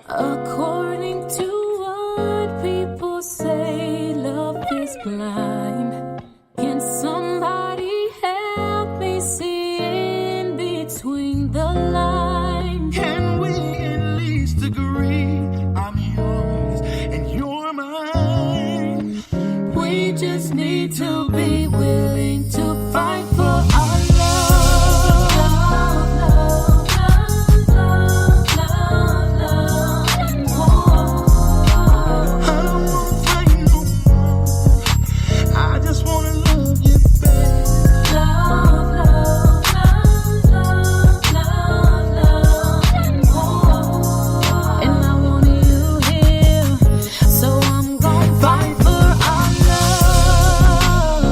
According to what people say, love is blind. Can somebody help me see in between the lines? Can we at least agree I'm yours and you're mine? We just need to be willing to fight for our love. I don't wanna fight no more. I just wanna love you back. And I want you here, so I'm gonna fight for our love.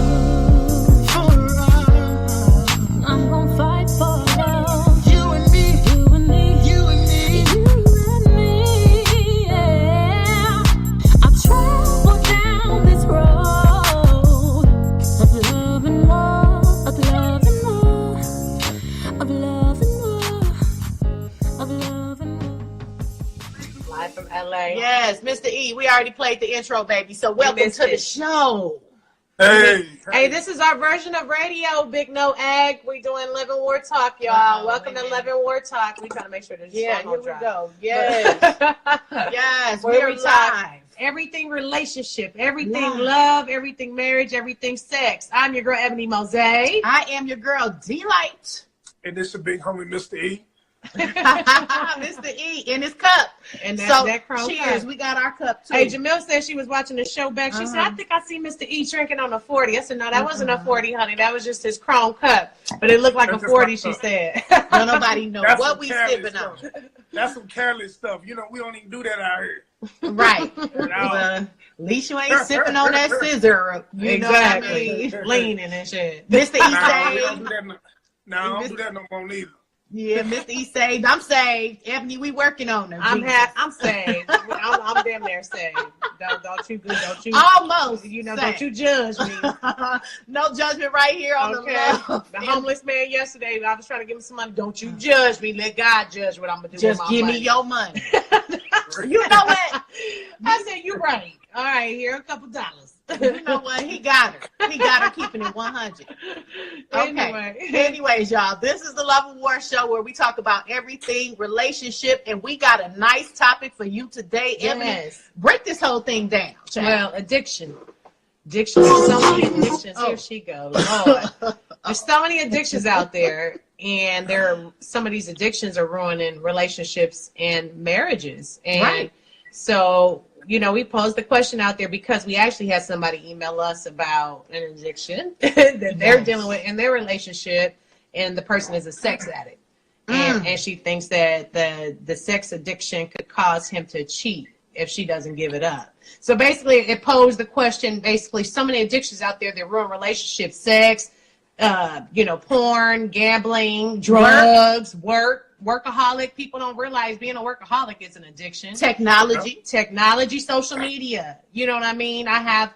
I'm gonna fight for love. You and me, You and me, you and me. you and me, yeah. I travel down this road of love and war, of love and war, of love and war, of love and war. Live from LA. Yes, Mr. E, we already played the intro, baby. So welcome missed to the it. show. Hey, Hey, this is our version of radio, Big No Ag. We doing Live and War Talk, y'all. Oh, Welcome to man. Live and War Talk. We trying to make sure there's Yeah, song here on we drop. go. Yes, yes, Where we're we talk live. everything relationship, everything Live. love, everything marriage, everything sex. I'm your girl, Ebony Mose. I am your girl, Delight. and this is a big homie, Mr. E. Mr. E in his cup. And So, that chrome cheers. cup. We got our cup too. Hey, Jamil said she was watching the show back. She said, I think I see Mr. E drinking on a 40. I said, no, that wasn't a 40, honey. That was just his chrome cup. But it looked like That's a just 40, my she cup. said. Don't nobody know That's what some we careless sipping on. stuff. That's some careless stuff. You know, we don't even do that out here. Right. No. At least you ain't sipping on that scissor. You know what I Exactly. mean? Leaning and shit. Mr. E Nah, we saved. don't do that. No, I don't do that no more neither. Yeah, Mr. E saved. I'm saved. Ebony, we working on her. I'm Jesus. I'm saved. I'm damn near saved. Don't you Almost. don't you judge me. No judgment right here on Okay. the love. The homeless man yesterday, I was trying to give him some money. Don't you judge me. Let God judge what I'm gonna do Just with my give money. me your money. You know what? I said, you right. All right, here a couple dollars. You know what? He got her. He got her keeping it 100. Okay. Anyway. Anyways, y'all, this is the Love and War Show where we talk about everything relationship, and we got a nice topic for you today. Ebony, Yes. break this whole thing down. child. Well, addiction. There's so many addictions. Oh. Here she goes. Lord. There's so many addictions out there, and some of these addictions are ruining relationships and marriages. And Right. so, we posed the question out there because we actually had somebody email us about an addiction that they're Yes. dealing with in their relationship, and the person is a sex addict. And she thinks that the sex addiction could cause him to cheat if she doesn't give it up. So basically, it posed the question, so many addictions out there that ruin relationships, sex, porn, gambling, drugs, workaholic. People don't realize being a workaholic is an addiction. Technology, social media. You know what I mean? I have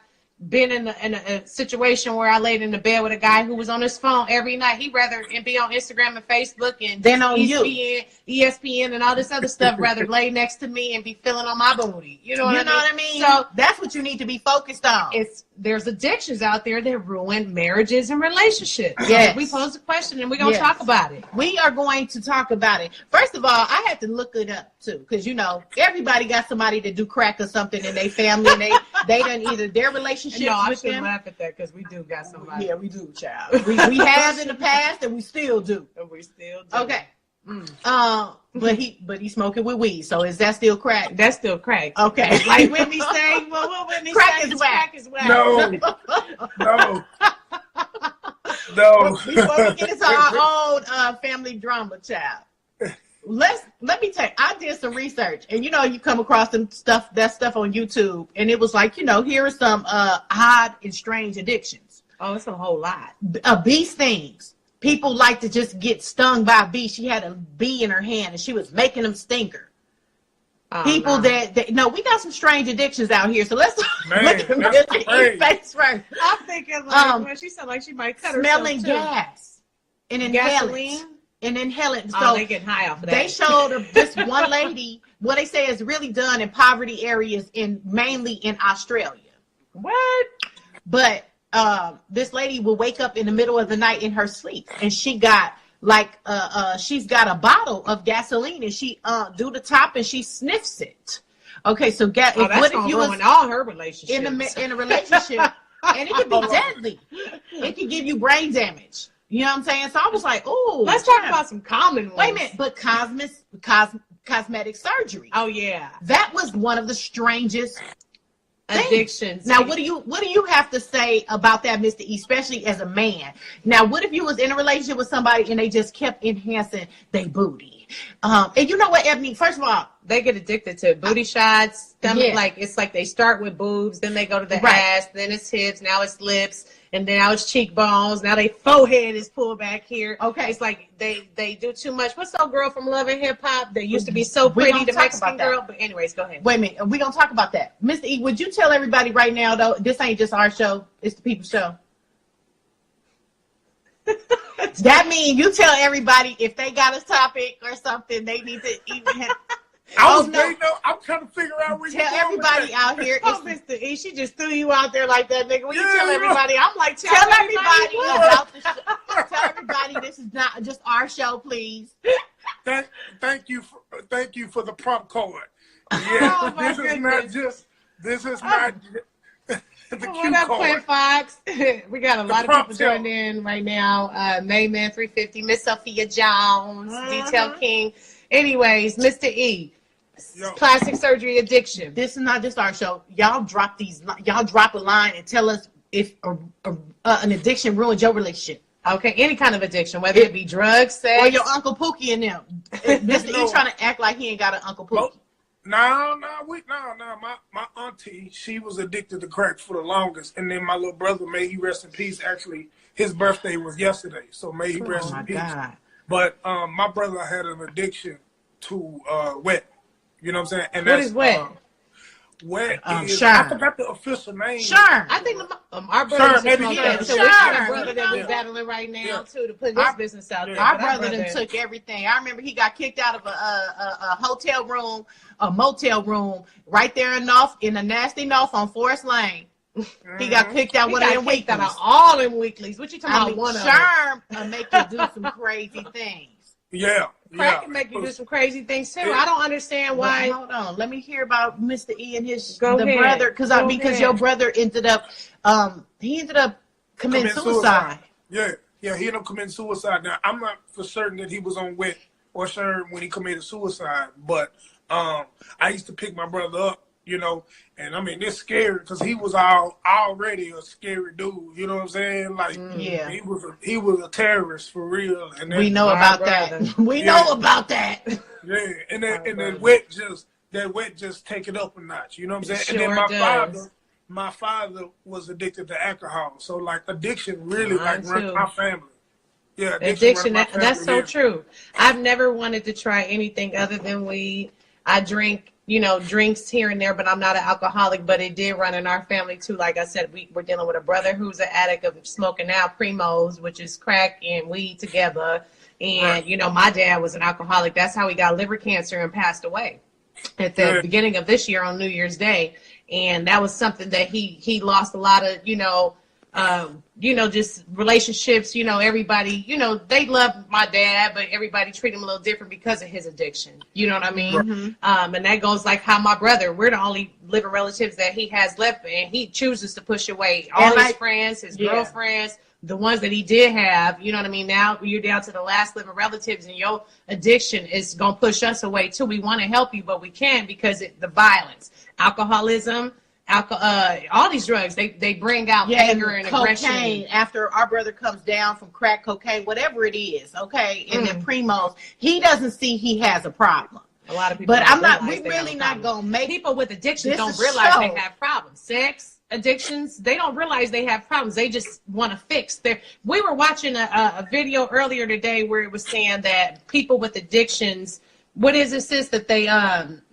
been in a situation where I laid in the bed with a guy who was on his phone every night. He'd rather be on Instagram and Facebook and Than on ESPN and all this other stuff rather lay next to me and be feeling on my booty. You know what I mean? So that's what you need to be focused on. there's addictions out there that ruin marriages and relationships. Yes. So we posed a question and we're going to Yes. talk about it. We are going to talk about it. First of all, I had to look it up too, because everybody got somebody that do crack or something in their family, and they done either their relationships No, I with shouldn't them. laugh at that because we do got somebody. Yeah, we do, child. We have in the past, and we still do. And we still do. Okay. But he smoking with weed, so is that still crack? That's still crack. Okay. Like Whitney say, well, what Whitney Crack say? is whack. Crack is whack. No. Before we get into our own family drama, child. Let me tell you, I did some research, and you come across that stuff on YouTube, and it was like, here are some odd and strange addictions. Oh, it's a whole lot. Bee stings. People like to just get stung by a bee. She had a bee in her hand, and she was making them stinker. Oh, People no. that we got some strange addictions out here. So let's Man, look at that's Mr. crazy. E's face first. I'm thinking like, Um, well, she sounded like she might cut Smelling herself too. gas and inhaling. Gasoline. and inhale it. Oh, So they getting high off of that. they showed this one lady what they say is really done in poverty areas mainly in Australia. What? But this lady will wake up in the middle of the night in her sleep, and she got she's got a bottle of gasoline, and she do the top and she sniffs it. Okay, so That's what if gonna you ruin was all her relationships. in a relationship, and it could be deadly. It could give you brain damage. You know what I'm saying? So I was like, oh, Let's talk about some common ones. Wait a minute, but cosmetic surgery. Oh yeah, That was one of the strangest things. addictions. Now, what do you have to say about that, Mr. E, especially as a man? Now, what if you was in a relationship with somebody and they just kept enhancing their booty? And you know what, Ebony? First of all, They get addicted to booty shots, stomach, Yeah. it's like they start with boobs, then they go to the Right. ass, then it's hips, now it's lips, and now it's cheekbones, now they forehead is pulled back here. Okay. It's like they do too much. What's that girl from Love and Hip Hop that used to be so We pretty, gonna the talk Mexican about that. girl? But anyways, go ahead. wait a minute, we're gonna talk about that. Mr. E, would you tell everybody right now though, this ain't just our show, it's the people's show. That means you tell everybody if they got a topic or something, they need to even have, I was no. waiting on, I'm trying to figure out where tell you're going with everybody that. out here. Oh, It's, Mr. E, she just threw you out there like that, nigga. When you Yeah, tell you know. everybody, I'm like, tell everybody what? about the show. Tell everybody this is not just our show, please. Thank you for the prompt card. Oh, Yeah, my this is not goodness. just the What cue up, Quinn card. Fox? We got a lot of prompt people joining in right now. Mayman 350, Miss Sophia Jones, Detail King. Anyways, Mr. E, Yo. plastic surgery addiction. This is not just our show. Y'all drop a line and tell us if an addiction ruined your relationship. Okay, any kind of addiction, whether it be drugs, sex. Or your Uncle Pookie and them. Mr. No. E trying to act like he ain't got an Uncle Pookie. No. My auntie, she was addicted to crack for the longest, and then my little brother, may he rest in peace. Actually, his birthday was yesterday, so may he rest Oh my in peace. God. But my brother had an addiction to wet. You know what I'm saying? And What is wet? Wet is, Sherm. I forgot the official name. Sure. I think our brother Sure, just maybe smoked yeah, that too. sure. We got a brother that Yeah. was battling right now Yeah. too to put his business out there. Our But brother done took everything. I remember he got kicked out of a hotel room, a motel room, right there in the nasty North on Forest Lane. He got kicked out He one of got them kicked out weeklies. of all them weeklies. What you talking I about? mean, One of them. Sherm make you do some crazy things. Yeah. Crack can make you do some crazy things too. I don't understand why. Well, hold on, let me hear about Mr. E and his Go ahead. brother, Go because ahead. your brother ended up committing suicide. Yeah, he ended up committing suicide. Now, I'm not for certain that he was on wet or sure when he committed suicide, but I used to pick my brother up, you know, and I mean, it's scary because he was already a scary dude, you know what I'm saying? Like, Yeah. he was a terrorist for real. And then, We know My about brother. that. We Yeah. know about that. Yeah, and then brother. that wet just take it up a notch, you know what I'm It saying? And sure then does. my father was addicted to alcohol, so like addiction really Mine like runs too. my family. Yeah, Addiction, runs my that's so family, true. I've never wanted to try anything other than weed. I drink, drinks here and there, but I'm not an alcoholic, but it did run in our family too. Like I said, we're dealing with a brother who's an addict of smoking now primos, which is crack and weed together. And, my dad was an alcoholic. That's how he got liver cancer and passed away at the Yeah. beginning of this year on New Year's Day. And that was something that he lost a lot of, just relationships, everybody, they love my dad, but everybody treat him a little different because of his addiction. You know what I mean? And that goes like how my brother, we're the only living relatives that he has left, and he chooses to push away all And his like- friends, his Yeah. girlfriends, the ones that he did have, you know what I mean? Now you're down to the last living relatives, and your addiction is going to push us away too. We want to help you, but we can't because the violence, alcoholism, all these drugs, they bring out anger and aggression. Cocaine. After our brother comes down from crack cocaine, whatever it is, okay, and then primos, he doesn't see he has a problem. A lot of people But don't I'm not. realize We they have really a not problem. gonna make People with addictions This don't is realize show. they have problems. Sex addictions, they don't realize they have problems. They just want to fix their. We were watching a video earlier today where it was saying that people with addictions What is it, sis, that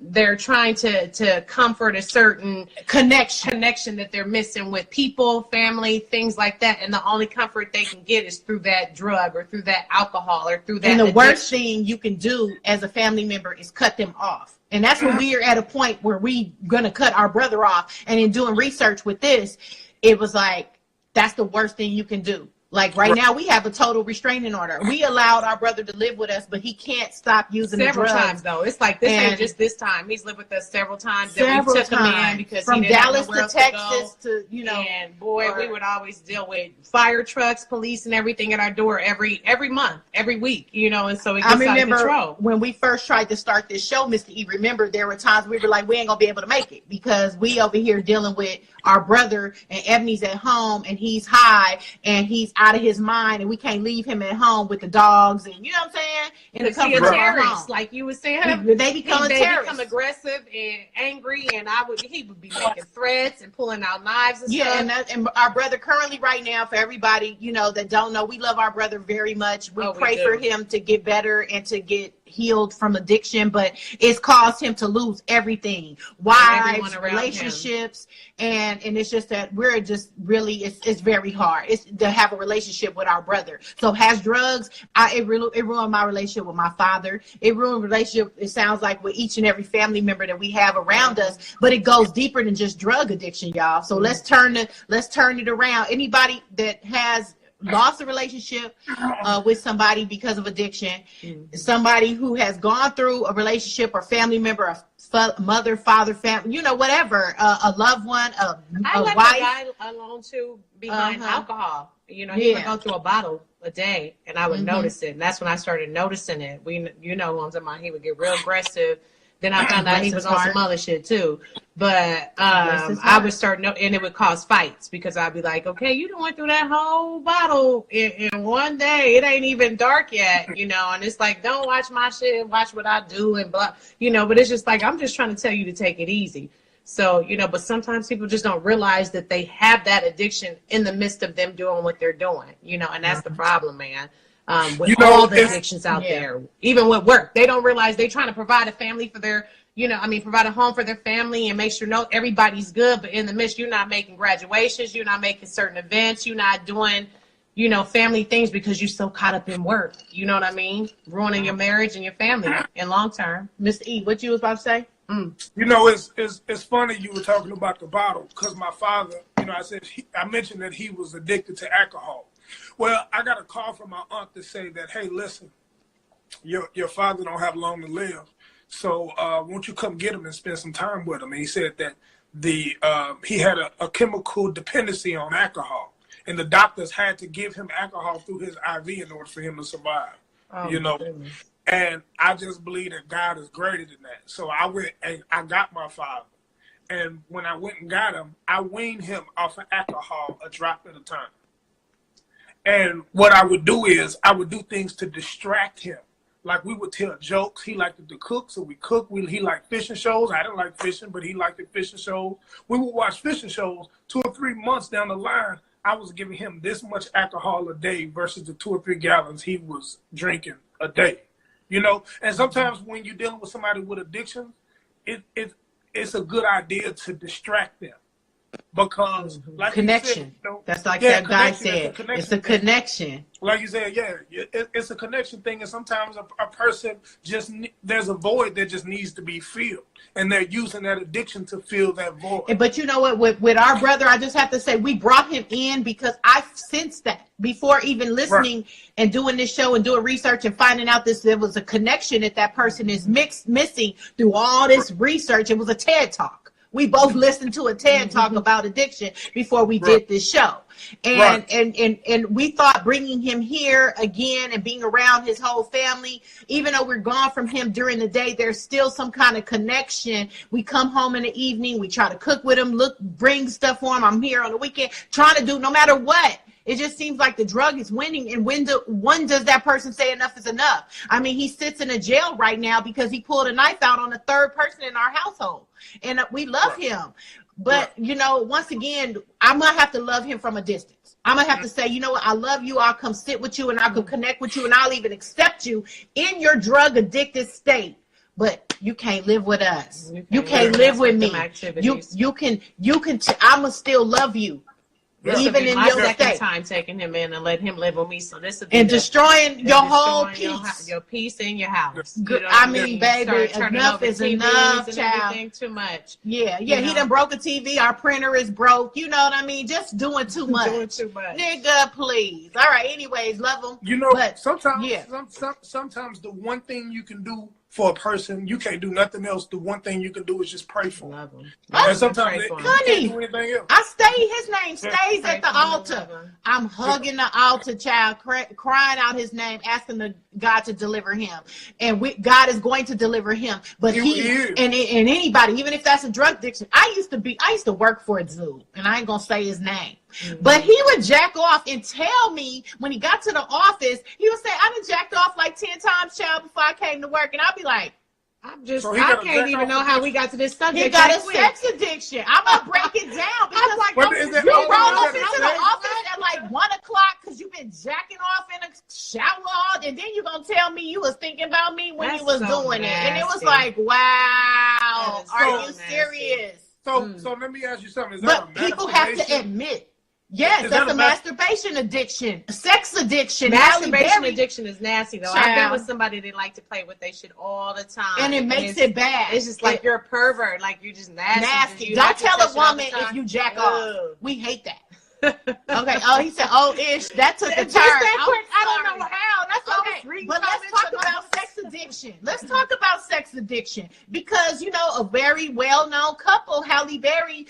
they're trying to comfort a certain connection that they're missing with people, family, things like that, and the only comfort they can get is through that drug or through that alcohol or through that And the addiction. worst thing you can do as a family member is cut them off. And that's when we are at a point where we gonna cut our brother off. And in doing research with this, it was like, that's the worst thing you can do. Like right now, we have a total restraining order. We allowed our brother to live with us, but he can't stop using Several the drugs. times though. It's like this ain't And- just this time. He's lived with us several times. Several That we took him in times. because From he didn't Dallas have nowhere to else Texas to go. to, you know. And boy, or- we would always deal with fire trucks, police, and everything at our door every month, every week, you know. And so it I gets out of remember control. when we first tried to start this show, Mr. E, remember there were times we were like, we ain't gonna be able to make it because we over here dealing with our brother and Ebony's at home and he's high and he's out of his mind and we can't leave him at home with the dogs and you know what I'm saying? In the Because he a comfort of our terrorist, home. like you were saying. They become a They terrorist. become aggressive and angry, and he would be making threats and pulling out knives and Yeah, stuff. and our brother currently right now, for everybody, you know, that don't know, we love our brother very much. We Oh, we pray do. for him to get better and to get healed from addiction, but it's caused him to lose everything. Wives, everyone around relationships, and it's just that we're just really, it's very hard. It's to have a relationship with our brother. So has drugs, it ruined my relationship with my father. It ruined relationship, it sounds like, with each and every family member that we have around us, but it goes deeper than just drug addiction, y'all. So let's turn it around. Anybody that has lost a relationship with somebody because of addiction, somebody who has gone through a relationship or family member, a mother, father, family, you know, whatever, a loved one, I a left wife. a guy alone too behind Uh-huh. alcohol. You know, he would Yeah. go through a bottle a day, and I would Mhm. notice it. And that's when I started noticing it. You know, what I'm talking about. He would get real aggressive. Then I found out he Bless was his on heart. some other shit too. But Bless his I heart. would start, and it would cause fights because I'd be like, okay, you done went through that whole bottle in one day. It ain't even dark yet, you know. And it's like, don't watch my shit, watch what I do, and blah, you know. But it's just like, I'm just trying to tell you to take it easy. So, you know, but sometimes people just don't realize that they have that addiction in the midst of them doing what they're doing, you know, and that's the problem, man. With You know, all the it's- addictions out Yeah. there, even with work, they don't realize they're trying to provide a family for their, you know, I mean, provide a home for their family and make sure everybody's good. But in the midst, you're not making graduations, you're not making certain events, you're not doing, you know, family things because you're so caught up in work. You know what I mean? Ruining your marriage and your family in long term. Mr. E, what you was about to say? You know, it's funny you were talking about the bottle because my father, you know, I mentioned that he was addicted to alcohol. Well, I got a call from my aunt to say that, hey, listen, your father don't have long to live, so won't you come get him and spend some time with him? And he said that he had a chemical dependency on alcohol, and the doctors had to give him alcohol through his IV in order for him to survive. Oh, you know. goodness. And I just believe that God is greater than that. So I went and I got my father. And when I went and got him, I weaned him off of alcohol a drop at a time. And what I would do is I would do things to distract him. Like we would tell jokes. He liked to cook, so we cooked. He liked fishing shows. I didn't like fishing, but he liked the fishing shows. We would watch fishing shows. 2 or 3 months down the line, I was giving him this much alcohol a day versus the 2 or 3 gallons he was drinking a day. You know, and sometimes when you're dealing with somebody with addiction, it's a good idea to distract them because, like Connection. you said, you know, That's like yeah, that guy connection. said. It's a connection. Like you said, yeah, it's a connection thing, and sometimes a person there's a void that just needs to be filled, and they're using that addiction to fill that void. But you know what? With our brother, I just have to say we brought him in because I sensed that before even listening and doing this show and doing research and finding out there was a connection that person is missing through all this research. It was a TED Talk. We both listened to a TED Talk about addiction before we did this show. And, and we thought bringing him here again and being around his whole family, even though we're gone from him during the day, there's still some kind of connection. We come home in the evening, we try to cook with him, bring stuff for him. I'm here on the weekend trying to do no matter what. It just seems like the drug is winning. And when does that person say enough is enough? I mean, he sits in a jail right now because he pulled a knife out on a third person in our household. And we love him. But, you know, once again, I'm going to have to love him from a distance. I'm going to have to say, you know what, I love you. I'll come sit with you and I'll come connect with you and I'll even accept you in your drug addicted state but you can't live with us. You You can't can't live with them me. activities. You can. I'ma still love you, This will even be in my your second state. time taking him in and let him live with me. So this will be And the- destroying your whole destroying peace. your peace in your house. You Good- know I what mean, baby, Start turning enough over is TVs enough, and child. everything too much. Yeah, You he know? done broke a TV. Our printer is broke. You know what I mean? Just doing too much. Doing too much. Nigga, please. All right. Anyways, love them. You know, But, sometimes, yeah. sometimes the one thing you can do for a person, you can't do nothing else. The one thing you can do is just pray for them. Love him. And sometimes Pray they for him. can't Honey. do anything else. I stay. His name stays Pray at the for him, altar. love him. I'm hugging the altar, child, crying out his name, asking God to deliver him, and God is going to deliver him. But He is. and anybody, even if that's a drug addiction, I used to work for a dude, and I ain't gonna say his name, but he would jack off and tell me when he got to the office, he would say, "I done jacked off like 10 times, child, before I came to work," and I'd be like, So he I got a can't jack even off know how we got to this subject. he got a that quick. sex addiction. I'm gonna break it down because like, But is that you all roll you up got into to the say? office at like 1:00 because you've been jacking off in a shower all, and then you gonna tell me you was thinking about me when you That's was so doing it, and it was nasty. like, wow, That is are so you nasty. serious? So let me ask you something. Is that But a people have to masturbation? admit, yes, Is that's that a a masturbation addiction, a sex addiction. Halle Masturbation Berry- addiction is nasty though. I've been Child. with somebody that like to play with their shit all the time, and it makes it's- it bad. It's just like you're a pervert, like you're just nasty. nasty. You Don't like to tell touch a it all the woman time. if you jack Ugh. off. We hate that. Okay. Oh, he said, "Oh, ish." That took a turn. Just that I'm quick. I don't sorry. know how. That's why I Okay, was reading but let's comments talk and I about was- sex addiction. Let's talk about sex addiction because a very well-known couple, Halle Berry,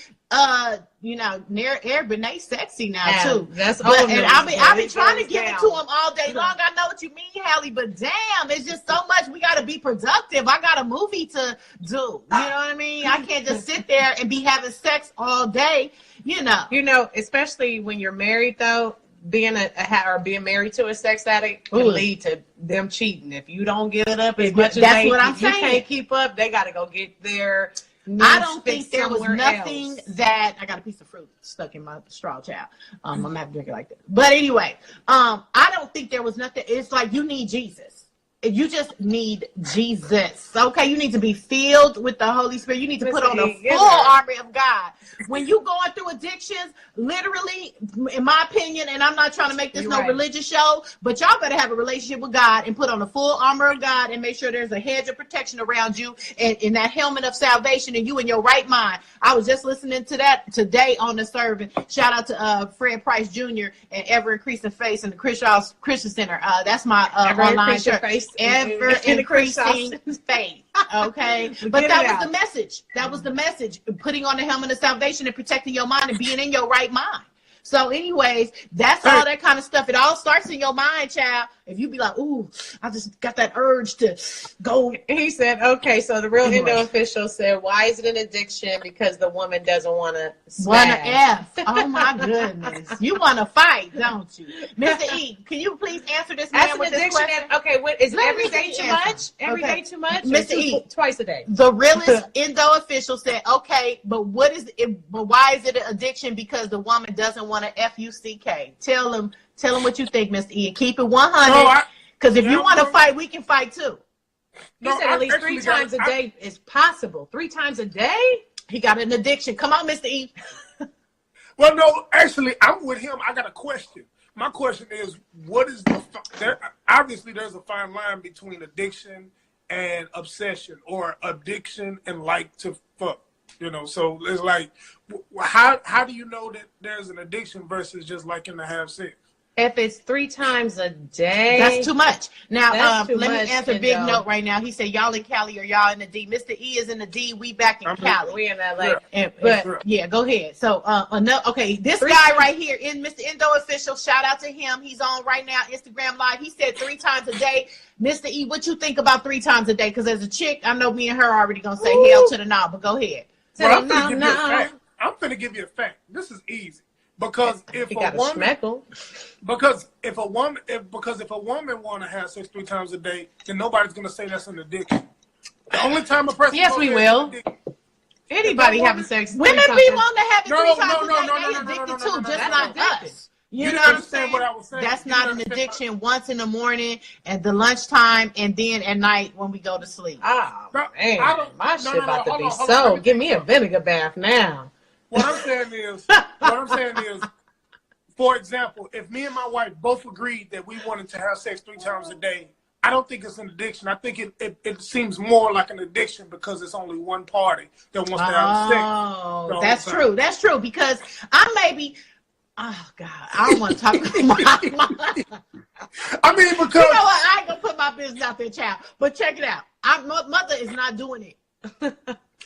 Renee sexy now Yeah, too. that's But, old and news, I've but been it trying to goes give it down. to him all day long. I know what you mean, Halle, but damn, it's just so much. We got to be productive. I got a movie to do. You know what I mean? I can't just sit there and be having sex all day. Especially when you're married though, being being married to a sex addict can Ooh. lead to them cheating. If you don't give it up as Yeah, much as that's what I'm you saying. can't keep up, they got to go get their needs I don't think fixed there was somewhere nothing else. that I got a piece of fruit stuck in my straw, child. I'm gonna have to drink it like that. But anyway, I don't think there was nothing. It's like you need Jesus. You just need Jesus. Okay, you need to be filled with the Holy Spirit. You need to put on the Yeah. full armor of God. When you going through addictions, literally, in my opinion, and I'm not trying to make this You're no right. religious show, but y'all better have a relationship with God and put on the full armor of God and make sure there's a hedge of protection around you and in that helmet of salvation and you in your right mind. I was just listening to that today on the sermon. Shout out to Fred Price Jr. and Ever Increasing Faith and the Christian Center. That's my Ever online Increasing church. Faith Ever in the increasing faith. Okay. But Get that it was out. the message. That was the message. Putting on the helmet of salvation and protecting your mind and being in your right mind. So anyways, that's all that kind of stuff. It all starts in your mind, child. If you be like, ooh, I just got that urge to go. He said, okay, so the real Anyway. Indo official said, why is it an addiction? Because the woman doesn't want to Wanna smash. F. Oh my goodness. You want to fight, don't you? Mr. E, can you please answer this man That's an with this addiction. question? Okay, what is Let every me day get too the answer. much? Every Okay. day too much? Mr. Or E. twice a day. The realest Indo official said, okay, but what is it? But why is it an addiction? Because the woman doesn't want to F-U-C-K. Tell him what you think, Mr. E, and keep it 100. Because if you want to fight, we can fight too. He said at least 3 times a day is possible. 3 times a day? He got an addiction. Come on, Mr. E. Well, no, actually, I'm with him. I got a question. My question is, what is obviously there's a fine line between addiction and obsession, or addiction and like to fuck, so it's like, how do you know that there's an addiction versus just liking to have sex? If it's 3 times a day, That's too much. Now, That's too let much, me answer a big Indo. note right now. He said, y'all in Cali or y'all in the D. Mr. E is in the D. We back in Cali. we in LA. Yeah. And, But- yeah, go ahead. So, okay, this 3 guy times- right here, in Mr. Indo official, shout out to him. He's on right now, Instagram Live. He said 3 times a day. Mr. E, what you think about 3 times a day? Because as a chick, I know me and her are already gonna say hell to the no, but go ahead. Well, I'm No, gonna give you a no. fact. I'm gonna give you a fact. This is easy because if He a got a woman, schmeckle. because if a woman want to have sex 3 times a day, then nobody's gonna say that's an addiction. The only time a person Yes, gonna we say will. it's an addiction- Anybody If a having woman- sex? Women 3 be times. wanting to have it No, 3 no, times no, a day. no, no, They no, no, addicted no, too, no, just that's like addicted. us. You didn't know what I'm understand saying? what I was saying. That's You not didn't an understand addiction. Once in the morning, at the lunchtime, and then at night when we go to sleep. Oh, No, man. I don't- My no, shit no, about to hold be on, hold on, let so. me Give tell me you a vinegar bath now. What I'm saying is, for example, if me and my wife both agreed that we wanted to have sex 3 times a day, I don't think it's an addiction. I think it seems more like an addiction because it's only one party that wants to have sex. Oh, the whole that's time. true. That's true because I maybe. Oh God, I don't want to talk about my. I mean, because You know what? I ain't gonna put my business out there, child. But check it out. Mother is not doing it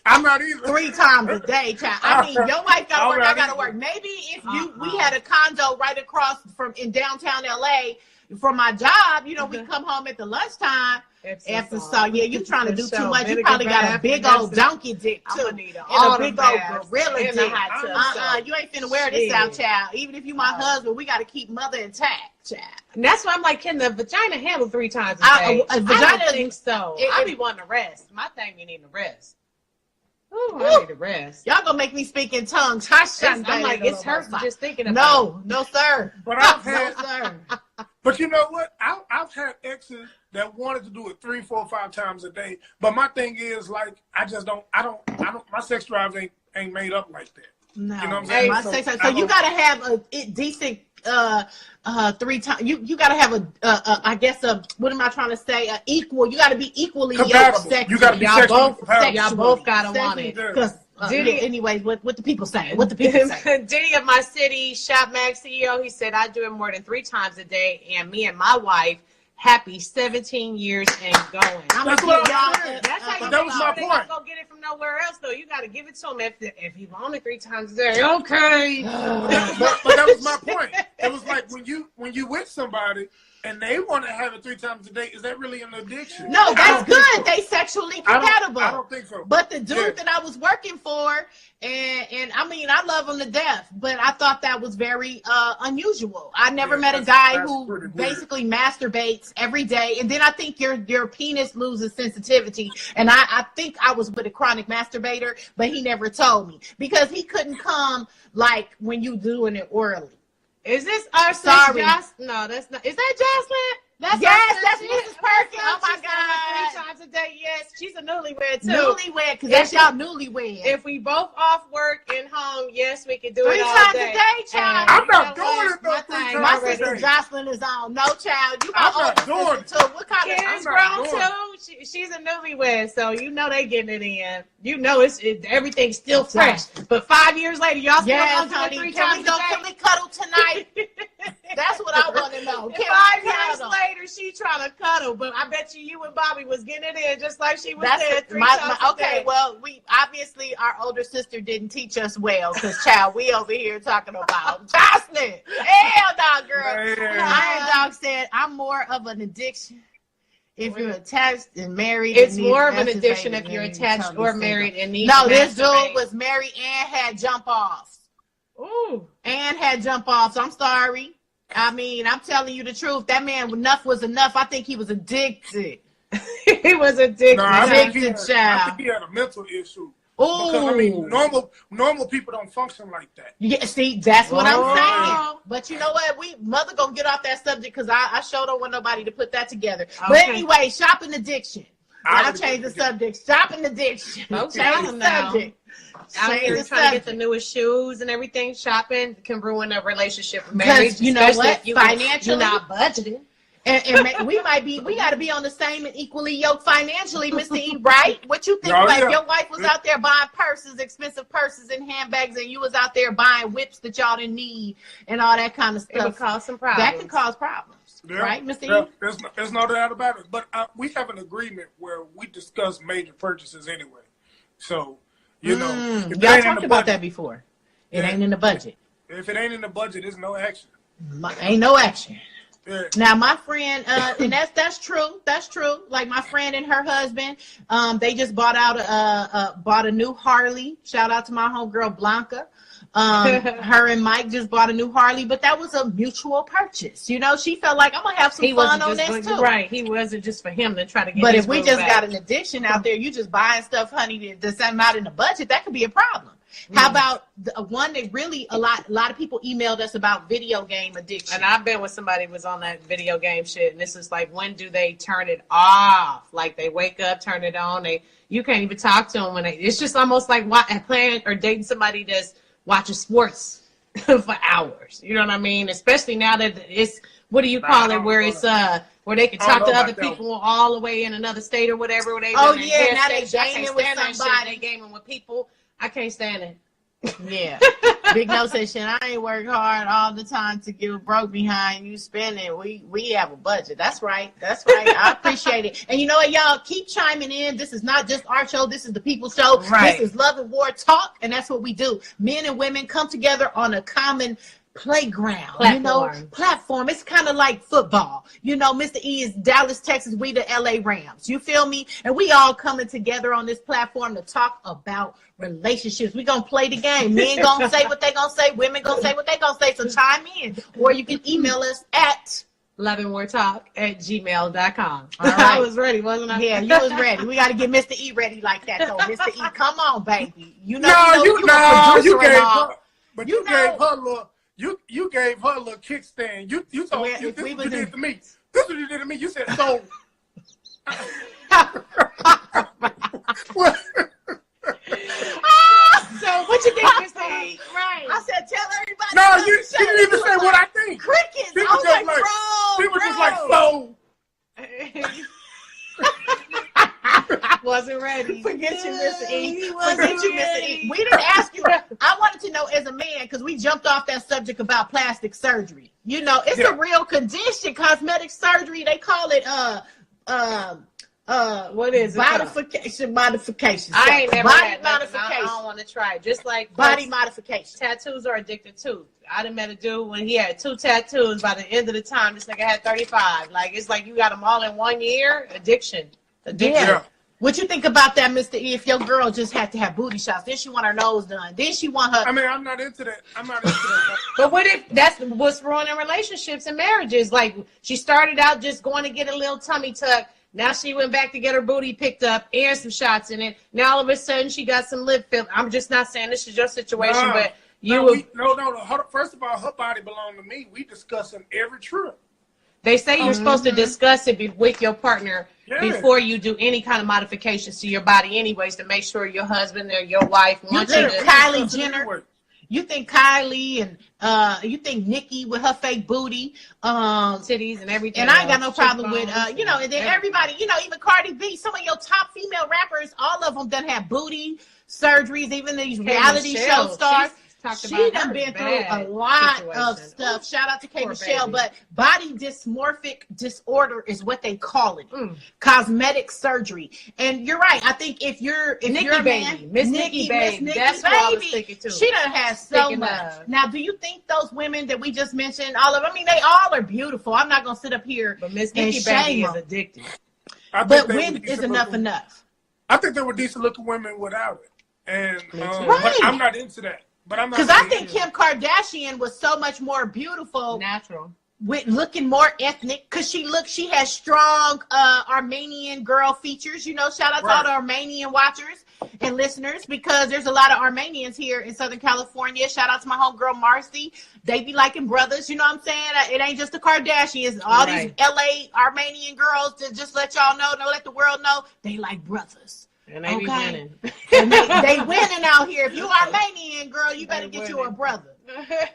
I'm not either. 3 times a day, child. I mean, your wife gotta work, I gotta Alright. work. Maybe if we had a condo right across in downtown LA from my job, you know, we come home at the lunchtime. After so, yeah, you trying to do too much. You probably got a big old donkey dick I'm too, gonna need and a big old gorilla in the dick. hot tub. You ain't finna wear this out, Shit. child. Even if you my husband, we got to keep mother intact, child. And that's why I'm like, can the vagina handle 3 times a I- day? a vagina- I don't think so. I be wanting to rest. My thing, you need to rest. Ooh, I need to rest. Y'all gonna make me speak in tongues. I'm like, it's hurtful just thinking about it. No, sir. But I've had, No, sir. but you know what? I've had exes that wanted to do it 3, 4, 5 times a day. But my thing is, like, I don't. My sex drive ain't made up like that. No, You know what I'm saying? my So sex life. I So you don't- gotta have a decent 3 times. You gotta have I guess what am I trying to say? Equal. You gotta be equally yoked Compatible. sexually. You gotta be Y'all sexually both- compatible. y'all both gotta want Sexually, it. Because Diddy- anyways, what the people saying? What the people saying? Diddy of my city, Shop Mag CEO, he said, I do it more than 3 times a day, and me and my wife, happy 17 years and going. I'm That's gonna what give I'm y'all. saying. That's how you That was my they gonna point. go get it from nowhere else, though. You got to give it to him if he want it 3 times a day. Okay. But that was my point. It was like when you with somebody and they want to have it 3 times a day, is that really an addiction? No, I that's don't think good. so. They sexually I compatible. don't think so. But the dude Yeah. that I was working for, and I mean, I love him to death, but I thought that was very unusual. I never Yeah, met a that's guy pretty who weird. basically masturbates every day, and then I think your penis loses sensitivity. And I think I was with a chronic masturbator, but he never told me because he couldn't come like when you doing it orally. Is this our Sorry. No, that's not. Is that Jocelyn? That's Yes, our that's sis. Mrs. Perkins. Oh my She's done it God. 3 times a day. Yes, she's a newlywed too. Newlywed, because that's y'all newlywed. If we both off work and home, yes, we can do 3 it all times day. a day, child. I'm You not know doing what? it though My 3 thing times My a day. sister Jocelyn is on. No, child. You my I'm not older doing sister too. What kind of Kids I'm not grown doing too. She's a newlywed, so you know they getting it in. You know everything's still fresh. But 5 years later, y'all still Yes, gonna do it honey. 3 Can times we go? a day. Can we cuddle tonight? That's what I want to know. And Can 5 we years cuddle? later, she trying to cuddle, but I bet you and Bobby was getting it in just like she was That's there it. 3 times a Okay. day. Well, we obviously our older sister didn't teach us well, because child, we over here talking about Jocelyn. Hell no, girl. Man. Iron Dog said, "I'm more of an addiction if you're attached and married." It's and need more of an masturbating addiction if than you're you're attached totally or single. married and need No, to this dude masturbate. was married and had jump offs. Ooh. And had jump offs. I'm sorry. I mean, I'm telling you the truth. That man, enough was enough. I think he was addicted. He was addicted. No, I think Addicted I child. think he had a mental issue. Oh, Because I mean, normal people don't function like that. yeah. See, that's what Oh. I'm saying. But you know what? Mother gonna get off that subject because I sure don't want nobody to put that together. But Okay. anyway, shopping addiction. I I'll would change the agree. subject. Shopping addiction. Okay, Change the now. subject. Out Change here the trying to get the subject. newest shoes and everything. Shopping can ruin a relationship with Because marriage. you know especially what? if you Financially- you're not budgeting. And we got to be on the same and equally yoked financially, Mr. E, right? What you think? Oh, Like yeah. your wife was out there buying purses, expensive purses and handbags, and you was out there buying whips that y'all didn't need and all that kind of It would stuff. cause some problems. That could cause problems, Yeah. right, Mr. Yeah. E? There's no doubt about it. But we have an agreement where we discuss major purchases anyway. So, you know, if it Y'all ain't in talked the about that budget, before. It Yeah. ain't in the budget. if it ain't in the budget, there's no action. Ain't no action. Yeah. Now my friend, and that's true. That's true. Like my friend and her husband, they just bought a new Harley. Shout out to my homegirl Blanca. Her and Mike just bought a new Harley, but that was a mutual purchase. You know, she felt like I'm gonna have some fun on this too. Right, he wasn't just for him to try to get. But his if we groove just back. got an addiction out there, you just buying stuff, honey, that's not in the budget, that could be a problem. How about the one that really a lot of people emailed us about video game addiction? And I've been with somebody who was on that video game shit, and this is like, when do they turn it off? Like they wake up, turn it on, you can't even talk to them when it's just almost like playing or dating somebody that's watching sports for hours. You know what I mean? Especially now that it's, what do you call it, where it's where they can talk to other people all the way in another state or whatever. Now they gaming with somebody. They gaming with people. I can't stand it. Yeah. Big No says, shit, I ain't work hard all the time to get broke behind you spending. We have a budget. That's right. That's right. I appreciate it. And you know what, y'all? Keep chiming in. This is not just our show. This is the people's show. Right. This is Love and War Talk, and that's what we do. Men and women come together on a common playground, platform. It's kind of like football. You know, Mr. E is Dallas, Texas. We the LA Rams. You feel me? And we all coming together on this platform to talk about relationships. We gonna play the game. Men gonna say what they gonna say. Women gonna say what they gonna say. So chime in, or you can email us at loveandwartalk@gmail.com. All right. I was ready, wasn't I? Yeah, you was ready. We got to get Mr. E ready like that, though. Mr. E, come on, baby. You know, You gave her a little kickstand. You told Well, you if this we what was you in- did to me. This what you did to me. You said so. What? So what you think, Mr. E? Right. I said, tell everybody. No, you didn't even say what I think. Crickets. She I was was just like, like, she was just like, so. Wasn't ready. Forget you, Mr. E. He wasn't Forget you, Mr. ready. E. We didn't ask you. I wanted to know as a man, because we jumped off that subject about plastic surgery. You know, it's a real condition, cosmetic surgery. They call it what is it? Modification. I ain't never body had nothing. modification. I don't want to try it. Just like Body modification. tattoos are addicted too. I done met a dude when he had 2 tattoos. By the end of the time, this nigga had 35. Like, it's like you got them all in 1 year. Addiction. Yeah. What you think about that, Mr. E? If your girl just had to have booty shots, then she want her nose done, then she want her. I mean, I'm not into that. But what if that's what's ruining relationships and marriages? Like, she started out just going to get a little tummy tuck. Now she went back to get her booty picked up and some shots in it. Now all of a sudden she got some lip filler. I'm just not saying this is your situation, but no. First of all, her body belonged to me. We discussing every trip. They say you're supposed to discuss it with your partner before you do any kind of modifications to your body anyways, to make sure your husband or your wife wants you to. Kylie Jenner. You think Kylie and you think Nikki with her fake booty, titties and everything. And I ain't got no problem with and then everybody, even Cardi B, some of your top female rappers, all of them done have booty surgeries, even these reality show stars. She done been through a lot of stuff. Shout out to K. Michelle, but body dysmorphic disorder is what they call it. Cosmetic surgery. And you're right. I think if you're a man, Miss Nikki Baby, that's what I was thinking too. She done has so much. Now, do you think those women that we just mentioned, all of them, I mean, they all are beautiful. I'm not gonna sit up here but Miss Nikki Baby is addicted. But when is enough? I think there were decent looking women without it. And but I'm not into that. Because I think Kim Kardashian was so much more beautiful, natural, with looking more ethnic. Because she has strong Armenian girl features. Shout out to all the Armenian watchers and listeners, because there's a lot of Armenians here in Southern California. Shout out to my homegirl Marcy. They be liking brothers. You know what I'm saying? It ain't just the Kardashians. All these LA Armenian girls, to just let y'all know, to let the world know, they like brothers. And they be winning. And they winning out here. If you Armenian, girl, you better get you a brother.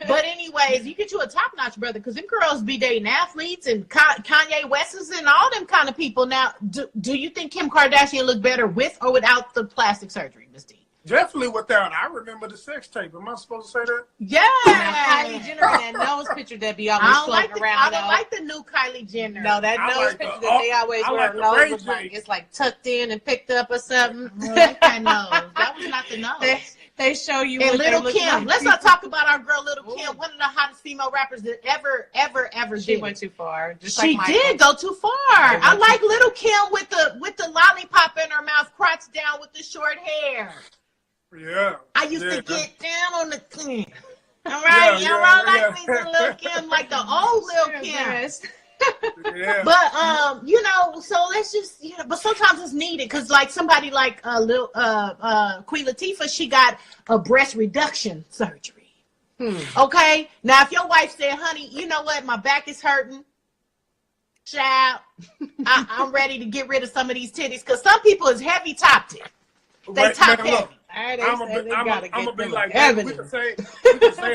But anyways, you get you a top-notch brother, because them girls be dating athletes and Kanye West's and all them kind of people. Now, do you think Kim Kardashian look better with or without the plastic surgery, Ms. D? Definitely without. I remember the sex tape. Am I supposed to say that? Yeah. Kylie Jenner and that nose picture that be always floating around. I don't like the new Kylie Jenner. No, that nose picture that they always wear. Nose looks like it's like tucked in and picked up or something. I like that nose. That was not the nose. They show you And what they Little look Kim. like. Let's not talk about our girl Little Kim, one of the hottest female rappers that ever She did. went too far. Just She like did go too far. I like Little Kim with the lollipop in her mouth, crotch down with the short hair. Yeah. I used Yeah. to get down on the Kim. All right, Yeah, y'all yeah, like yeah. me some Little Kim, like the old Little Kim. Yes. Yeah. But so let's just but sometimes it's needed because like somebody like Queen Latifah, she got a breast reduction surgery. Okay, now if your wife said, "Honey, you know what? My back is hurting. Child, I'm ready to get rid of some of these titties," because some people is heavy topped it. They Right, top man, heavy. look, I'm I'm gonna be like that. We could say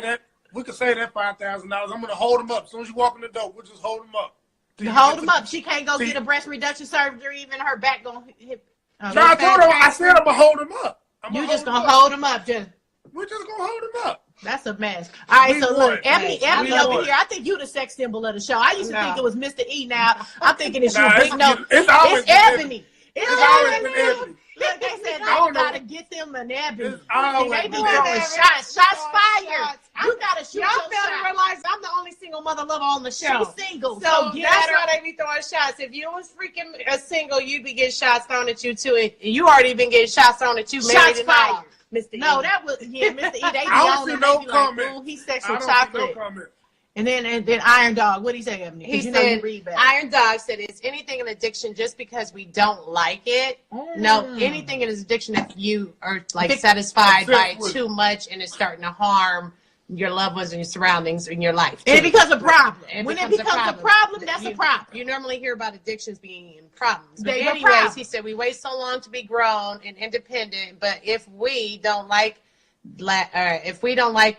that. We could say that $5,000. I'm gonna hold them up. As soon as you walk in the door, we'll just hold them up. Till you Hold get them to- up. She can't go See- get a breast reduction surgery. Even her back gonna hit. No, I told her. I said I'm gonna hold them up. You just gonna hold them up, just. We're just gonna hold them up. That's a mess. All right, We so won. look, Ebony We over won. here. I think you the sex symbol of the show. I used to No. think it was Mr. E. Now I'm thinking it's you. Nah, Big no, it's always it's been Ebony. It's always been Ebony. Look, they said I don't you know. gotta get them an Ebony. It's always They be been throwing Ebony. shots. Shots fired. Shots. You gotta shoot Y'all your better shot. realize I'm the only single mother lover on the show. She's single, So so get that's at her. why they be throwing shots. If you was freaking a single, you'd be getting shots thrown at you too. And you already been getting shots thrown at you. Shots married and all, fired. Mr. No, E. that was Mr. E. They be I don't on see him. no They be like, comment. "Ooh, he's I sexual don't see chocolate." no comment. And then Iron Dog, what did he say, Ebony? 'Cause He you know you said, read better. Iron Dog said, "Is anything an addiction just because we don't like it? No, anything is addiction if you are like Big- satisfied by it Exactly. too much and it's starting to harm your loved ones and your surroundings in your life. And it too. becomes a problem. It When it becomes becomes a problem, that's a problem. You normally hear about addictions being problems. But They are anyways, problems. he said we wait so long to be grown and independent, but if we don't like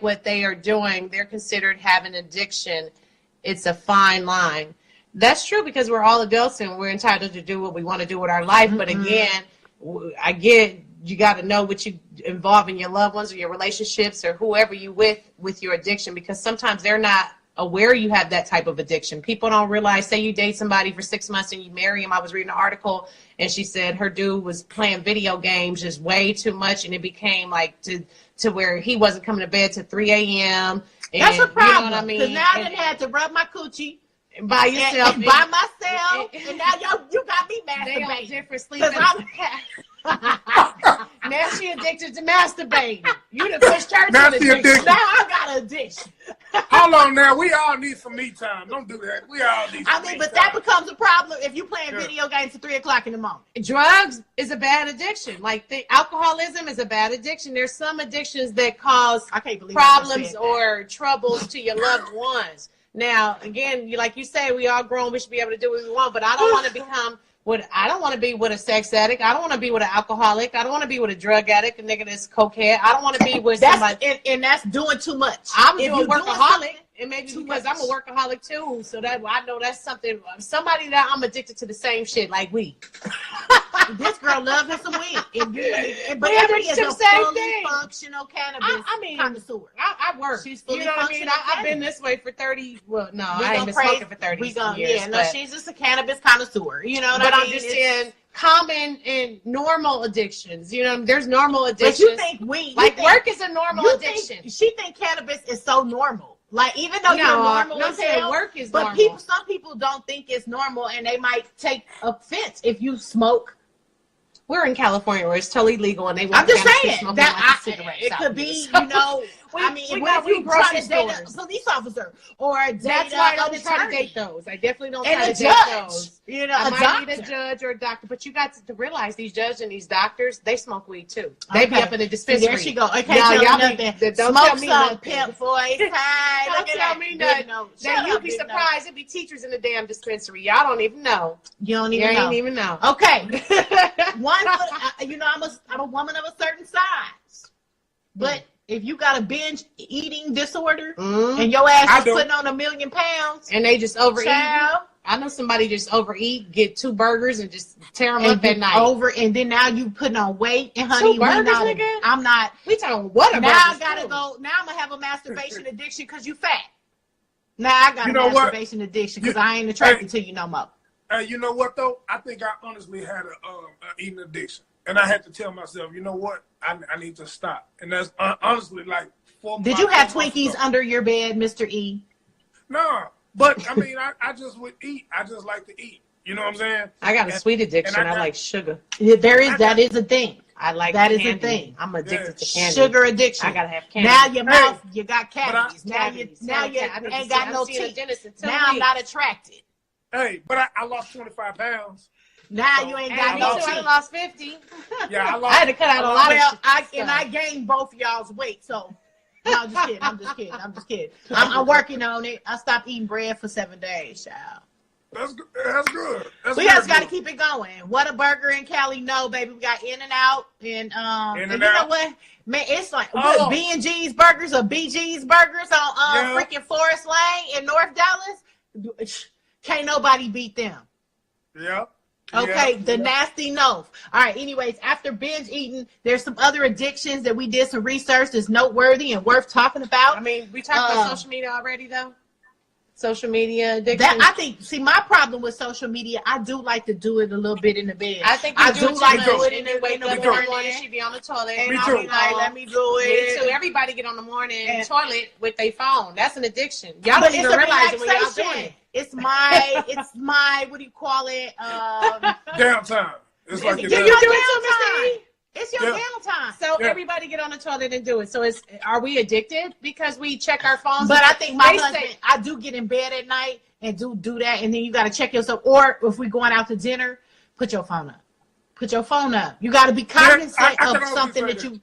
what they are doing, they're considered having addiction. It's a fine line." That's true because we're all adults and we're entitled to do what we want to do with our life. But again, I get you got to know what you involve in your loved ones or your relationships or whoever you with your addiction, because sometimes they're not aware you have that type of addiction. People don't realize, say you date somebody for 6 months and you marry him. I was reading an article and she said her dude was playing video games just way too much and it became like to where he wasn't coming to bed till 3 a.m. That's a problem. You know what I mean? Because now I And- done had to rub my coochie by yourself. and by myself, and now you got me They on masturbating. different sleeping. 'Cause Now she addicted to masturbating. You done pushed her Now to she the addicted. Now I got an addiction. Hold on now. We all need some me time. Don't do that. We all need some I mean, me but time. that becomes a problem if you playing Yeah. video games at 3 o'clock in the morning. Drugs is a bad addiction. Like alcoholism is a bad addiction. There's some addictions that cause I can't believe I just problems said that. or troubles to your loved ones. Now, again, like you say, we all grown. We should be able to do what we want. But I don't want to become I don't want to be with a sex addict. I don't want to be with an alcoholic. I don't want to be with a drug addict, a nigga that's cokehead. I don't want to be with somebody. That's and that's doing too much. I'm If doing you workaholic, something- and maybe too because much. I'm a workaholic too, so that I know that's somebody that I'm addicted to the same shit like weed. This girl loves her some weed, but We Ebony addicted is to a the same fully thing. functional cannabis I mean, connoisseur. I work. She's You fully know what I mean? functional I've been this way for 30. Well, no, We I ain't gonna been praise- smoking for 30 we gonna, years. yeah, no, but, she's just a cannabis connoisseur. You know what but I mean? I'm just It's- saying common and normal addictions. You know, there's normal But addictions. you think weed, like you think, work is a normal you addiction. think she think cannabis is so normal. Like even though you're normal no, I'm as saying hell, work is but normal. some people don't think it's normal, and they might take offense if you smoke. We're in California where it's totally legal, and they I'm walk just down the street saying smoking that like cigarettes it out could here. be, So- you know. We- I mean, we what got if you weed try grocery to date a stores. police officer or date That's why I an don't try to attorney date those. I definitely don't and try a to date judge? those. You know, I a might need a doctor. judge or a doctor, but you got to realize these judges and these doctors, they smoke weed too. They be Okay. up in the See, dispensary. there she go. Okay, Now, tell y'all me be- nothing. don't Smoke tell me some, nothing. pimp voice. Hi, Don't look at tell that. me Big nothing. nose. Then Shut you'd up, be big surprised. It'd be teachers in the damn dispensary. Y'all don't even know. nose. You don't You even know. ain't even know. Okay. One foot, you know, I'm a woman of a certain size. But if you got a binge eating disorder Mhm. and your ass I is do. putting on 1,000,000 pounds, And they just overeat. child, I know somebody just overeat, get 2 burgers, and just tear them and up at get night. over, and then now you putting on weight, and honey, Two burgers, not, nigga? I'm not. We talking what about? Now I gotta go. Now I'm gonna have a masturbation addiction because you fat. Now I got You a know what? masturbation addiction because I ain't attracted to you no more. You know what though? I think I honestly had a eating addiction, And I had to tell myself, you know what? I need to stop. And that's honestly like 4 Did you have 4 months Twinkies ago. under your bed, Mr. E? No, but I mean, I just would eat. I just like to eat. You know what I'm saying? I got a sweet addiction. and I I got- like sugar. That is a thing. I like That is a candy. thing. I'm addicted to candy. Sugar addiction. I gotta have candy. Now your Hey, mouth, you got cavities. Now you Cavities. now you I need to ain't see- got I'm no seeing a teeth. dentist in 2 Now I'm weeks. not attracted. Hey, but I lost 25 pounds. Now you ain't Hey, got me no too. I teeth. lost 50. Yeah, I I lost. had to cut out a lot Well, of I gained both of y'all's weight, so no, I'm just kidding. I'm just kidding. I'm just kidding. I'm working on it. I stopped eating bread for 7 days, child. That's good. That's good. That's We real just got to good. keep it going. What a burger in Cali, no, baby. We got In-N-Out and and you know In-N-Out. what, man? It's like Oh. B&G's Burgers or BG's Burgers on Yeah. freaking Forest Lane in North Dallas. Can't nobody beat them. Yeah. Okay, Yeah. the nasty no. All right, anyways, after binge eating, there's some other addictions that we did some research that's noteworthy and worth talking about. I mean, we talked about social media already, though. Social media addiction. That I think. See, my problem with social media, I do like to do it a little bit in the bed. I think you I do do it too like much. do it in And you the wake up in in the the morning, morning, she be on the toilet. and Me I'll too. be like, let me do Me it. too. Everybody get on the morning And- toilet with their phone. That's an addiction. Y'all But don't it's even a realize it when y'all relaxation. doing it. It's my what do you call it? Downtime. It's like Your your do downtime. it too, Mr. downtime. E? It's your Yeah. downtime. So Yeah. everybody get on the toilet and do it. So are we addicted because we check our phones? But I think my They husband, say- I do get in bed at night and do that, and then you got to check yourself. Or if we're going out to dinner, put your phone up. Put your phone up. You got to be cognizant I can of honestly something say that that. you.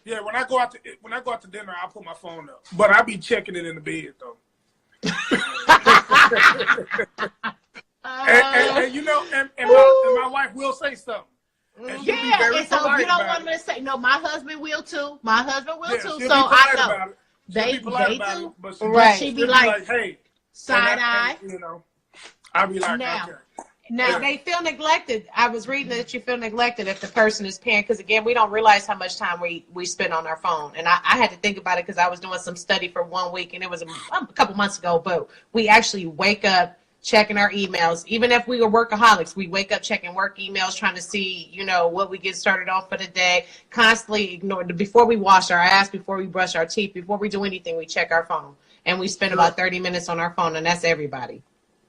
Yeah, when I go out to dinner, I put my phone up, but I be checking it in the bed though. And you know, and my wife will say something. And she'll be Yeah, very and so polite you don't about want me to say no. My husband will too. My husband will Yeah, too. she'll So be I polite know about it. She'll they be polite about do. it, but Right. She she'll be like hey, side and eye. you know, I'll be like, Now. okay. Now They feel neglected. I was reading that you feel neglected if the person is paying, because again, we don't realize how much time we spend on our phone. And I had to think about it because I was doing some study for 1 week, and it was a couple months ago. But we actually wake up checking our emails. Even if we were workaholics, we wake up checking work emails, trying to see, what we get started on for the day. Constantly ignore before we wash our ass, before we brush our teeth, before we do anything, we check our phone, and we spend about 30 minutes on our phone, and that's everybody.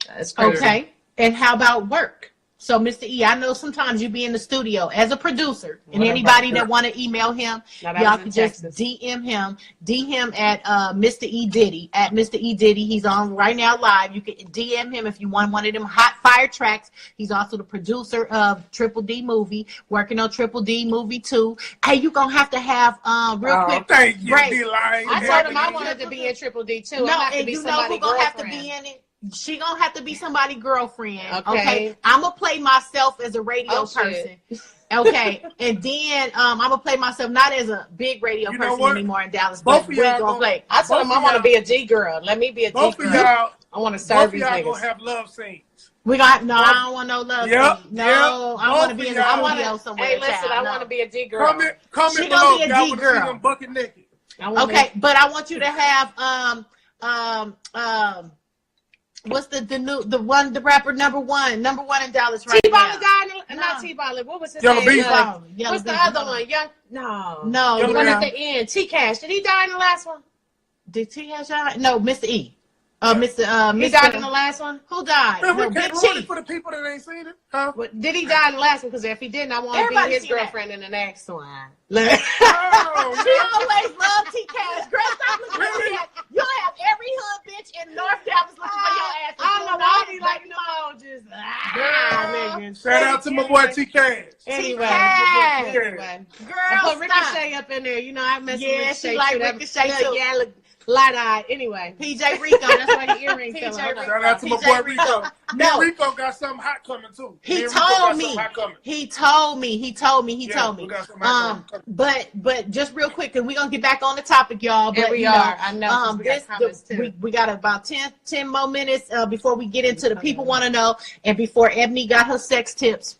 That's crazy. okay. And how about work? So, Mr. E, I know sometimes you be in the studio as a producer, and What anybody about that want to email him, Now, that y'all was can in just Texas. DM him at Mr. E Diddy, at Mr. E Diddy. He's on right now live. You can DM him if you want one of them hot fire tracks. He's also the producer of Triple D Movie, working on Triple D Movie 2. Hey, you gonna have to have real Oh, quick. thank you, break. D-Line. I told him I wanted to be in Triple D too. No, I have to and be you know somebody's who gonna have to girlfriend. be in it? She gonna have to be somebody's girlfriend. Okay. Okay. I'm gonna play myself as a radio Oh, shit. person. Okay. And then I'm gonna play myself not as a big radio You know person what? anymore in Dallas, Both but of we're y'all gonna gonna- play. I told him Both I of want to y'all- be a D girl. Let me be a D Both of girl. y'all, I want to both serve of these y'all niggas. gonna have love scenes. We got no. I don't want no love. Yep, scene. No, yep. I want Both to be of in the y'all. studio somewhere. Hey, listen, child. I No. want to be a D girl. Comment She below gonna be if a y'all D want to see girl. them bucket naked. I wanna Okay, but I want you to have what's the rapper number one in Dallas right T-Ball now? died. Not T-Ball. What was his Yellow name? Beezy. Yellow What's the Beezy. other one? No. No, Yellow The one Beezy. at the end. T-Cash. Did he die in the last one? Did T have shot? No, Mr. E. Mr. He died in the last one? Who died? Man, No, we Big can't ruin it Chief. for the people that ain't seen it, huh? What, did he die in the last one? Because if he didn't, I want to be Everybody his seen that. girlfriend in the next one. Oh, She always loved T Cash. Girl, stop looking at Really? that. You'll have every hood bitch in North Dallas looking for your ass. I don't know why he like emojis. Girl, shout out to my boy T Cash. Anyway, Cash. anyway. Girl, I put stop. Ricochet up in there. I mess with Yeah, Ricochet she like too. That Ricochet little too. yellow, light-eyed. Anyway. PJ Rico. That's why the earrings PJ fell. Hold on. Shout out to my PJ boy Rico. Rico. No. Rico got something hot coming too. He Me and Rico told got me. something hot coming. He told me. Yeah, we got something hot coming. But just real quick, because we're gonna get back on the topic, y'all. Yeah, But we you are. know, I know, 'cause we got comments, too. we got about 10 more minutes before we get into the people want to know, and before Ebony got her sex tips.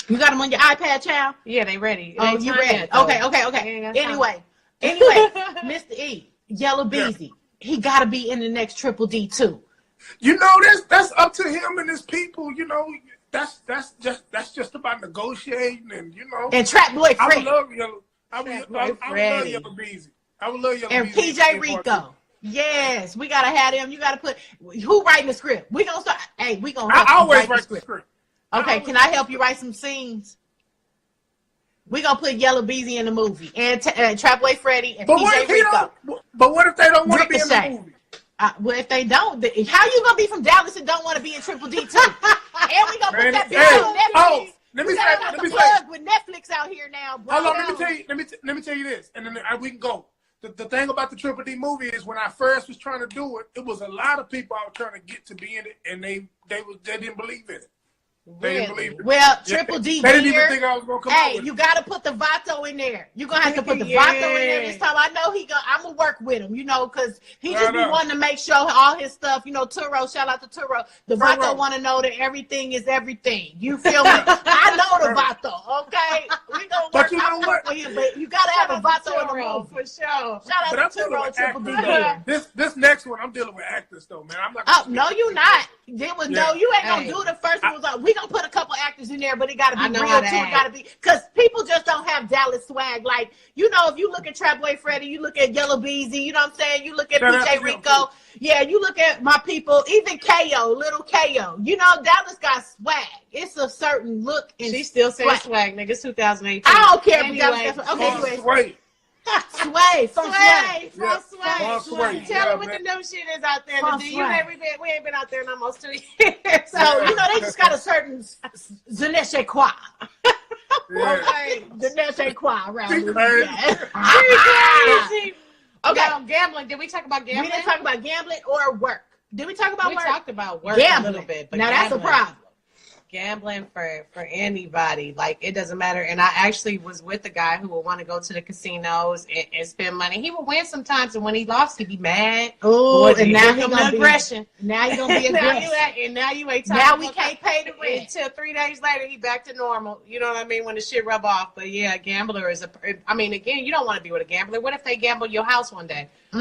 You got them on your iPad, child? Yeah, they ready. It Oh, ain't you time ready? yet, though. Okay. They ain't got time. Anyway, Mr. E, Yellow Beezy, he got to be in the next Triple D too. You know, that's up to him and his people. You know, that's just about negotiating, and you know. And Trap Boy I would Freddy love Yellow. I would Trap Boy love Freddy. Yellow Beezy. I would love Yellow and Beezy. PJ Rico. Yes, we gotta have them. You gotta put who writing the script. We gonna start. Hey, we gonna. help I you always write the script. script. Okay, can I help you write some scenes? We gonna put Yellow Beezy in the movie and Trap Boy Freddy and But what PJ if he Rico. don't? But what if they don't want to be in the Ricochet. movie? Well, if they don't, how you gonna be from Dallas and don't want to be in Triple D too? And we gonna put Man, that hey, bitch on Netflix. oh, let me We say, gotta let put me the say. plug with Netflix out here now, bro. Hold on, let me tell you. Let me tell you this, and then we can go. The thing about the Triple D movie is when I first was trying to do it, it was a lot of people I was trying to get to be in it, and they didn't believe in it. They didn't believe it. Well, Yeah, Triple D They didn't here. even think I was gonna come out Hey, with you it. gotta put the Vato in there. You're gonna have to put the Yeah. Vato in there this time. I know I'm gonna work with him, you know, because he just be Right on. wanting to make sure all his stuff, you know, Turo, shout out to Turo. The Right Vato on. want to know that everything is everything. You feel me? I know the Right. Vato, okay? We gonna But work you know out what? for him, but you gotta have a Vato in the Turo, movie. for sure. Shout But I'm out to dealing Turo, with Triple D actors, here. though. This next one, I'm dealing with actors, though, man. I'm not. Oh, no, you not. There was no, Yeah. you ain't gonna Hey. do the first one. We gonna put a couple actors in there, but it gotta I be know real how too. to It act. gotta be because people just don't have Dallas swag. Like, you know, if you look at Trap Boy Freddy, you look at Yellow Beezy, you know what I'm saying? You look at Shout out PJ to them, Rico. Yeah, you look at my people, even KO, little KO. You know, Dallas got swag. It's a certain look and She still saying swag. swag, nigga. It's 2018. I don't care if Anyway, Dallas got swag. Okay, Von anyway. Sway. Sway, from swag. Sway, Yeah. from Sway. Von Sway. Tell Yeah, her what man. the new shit is out there. From You Sway. we ain't been out there in almost 2 years. So, you know, they just got a certain je ne sais quoi. Yeah. Okay. Je ne sais quoi around She this. crazy. Yeah. Okay. Now, gambling. Did we talk about We gambling? didn't talk about gambling or work. Did we talk about We work? talked about work Gambling. a little bit, but now that's a gambling- problem. Gambling for anybody, like it doesn't matter. And I actually was with a guy who would want to go to the casinos and spend money. He would win sometimes, and when he lost, he'd be mad. Oh, Boy, and now here he come gonna the be aggression. Now he gonna be now aggressive. you ain't Now talking we about can't pay the rent. until 3 days later he back to normal. You know what I mean? When the shit rub off. But yeah, a gambler is I mean, again, you don't want to be with a gambler. What if they gamble your house one day? You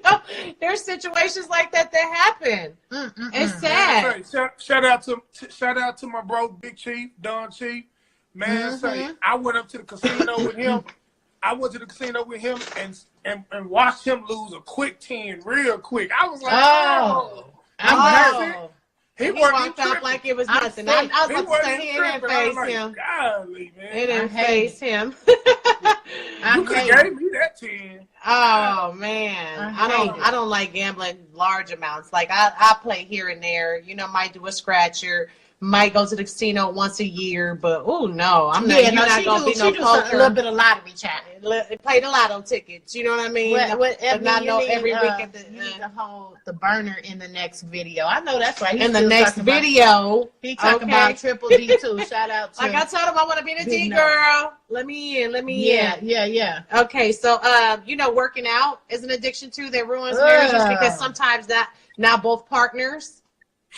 know, there's situations like that happen. It's sad. Say, shout out to my bro Big Chief, Don Chief. Man, say I went up to the casino with him. I went to the casino with him and watched him lose a quick 10 real quick. I was like, Oh. I'm hurt. Oh. He He wasn't walked off tripping. like it was I'm nothing. sick. I was He about to wasn't say he didn't tripping. I was face like, him. golly, man. It didn't I hate face him. You could have gave me that 10. Oh man, I hate it. I don't like gambling large amounts. Like I play here and there. You know, might do a scratcher, might go to the casino once a year. But oh no, I'm not. Yeah, you're no, not she gonna do, be no she do some, a poker. little bit of lottery child. Play the lotto tickets. You know what I mean? But not you know need, every week at you need the to hold the burner in the next video. I know that's right. He's in the still next talking about- video. He talking Okay. about Triple D too. Shout out to Like I told him, I want to be the Big D no. girl. Let me in. Let me in. yeah. Okay, so you know, working out is an addiction too that ruins marriages because sometimes not both partners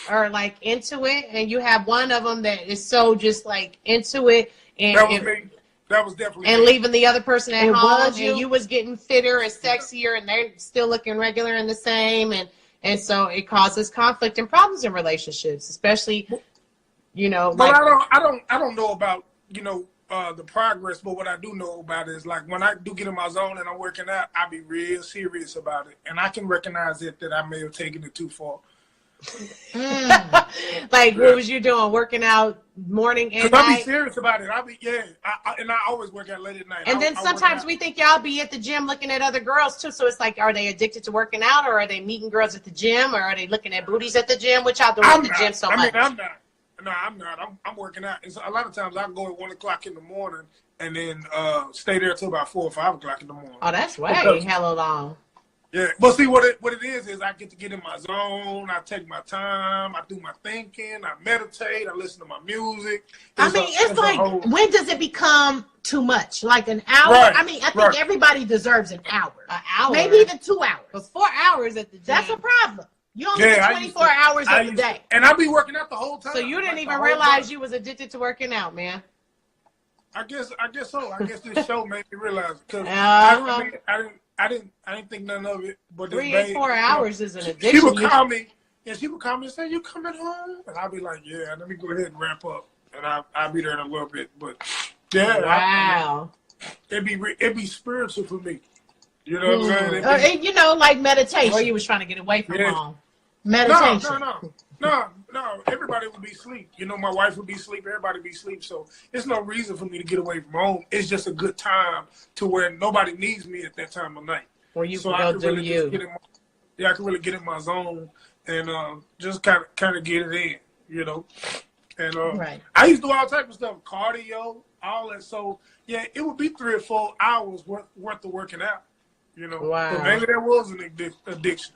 are like into it, and you have one of them that is so just like into it, That was me. That was definitely and me. leaving the other person at It home, was you? and you was getting fitter and sexier, and they're still looking regular and the same, and so it causes conflict and problems in relationships, especially, you know, But like I don't know about, you know, the progress, but what I do know about it is like when I do get in my zone and I'm working out, I be real serious about it. And I can recognize it that I may have taken it too far. like what was you doing? Working out morning and Because I be night? serious about it. I always work out late at night. And then I work sometimes out. we think y'all be at the gym looking at other girls too. So it's like, are they addicted to working out, or are they meeting girls at the gym, or are they looking at booties at the gym? What y'all doing I'm at the not. gym so I much? mean, I'm not. No, I'm not. I'm working out. And so a lot of times I go at 1 o'clock in the morning and then stay there till about 4 or 5 o'clock in the morning. Oh, that's way Because- hella long. Yeah, but see what it is I get to get in my zone. I take my time. I do my thinking. I meditate. I listen to my music. It's like, when does it become too much? Like an hour? Right, I mean, I think right. everybody deserves an hour. An hour, Maybe even 2 hours. but 4 hours at the gym. That's a problem. You only get I 24 used to- hours I of the used to- day. and I be working out the whole time. So you didn't Like, even the whole realize time. you was addicted to working out, man. I guess so. I guess this show made me realize because Uh-huh. I didn't think none of it. But 3 this and 4 babe, hours is an She addiction. would call me. And she would come and say, "You coming home?" And I'd be like, "Yeah, let me go ahead and wrap up." And I'll be there in a little bit. But yeah, Wow. it'd be spiritual for me. You know what I'm saying? And, you know, like meditation. Or you was trying to get away from Yeah. home. Meditation. No. Everybody would be asleep. You know, my wife would be asleep. Everybody would be asleep. So it's no reason for me to get away from home. It's just a good time to where nobody needs me at that time of night. Where you So can I go can do really you. just get in I can really get in my zone and just kind of get it in, you know. And Right. I used to do all type of stuff, cardio, all that. So yeah, it would be 3 or 4 hours worth of working out, you know. Wow. But maybe that was an addiction.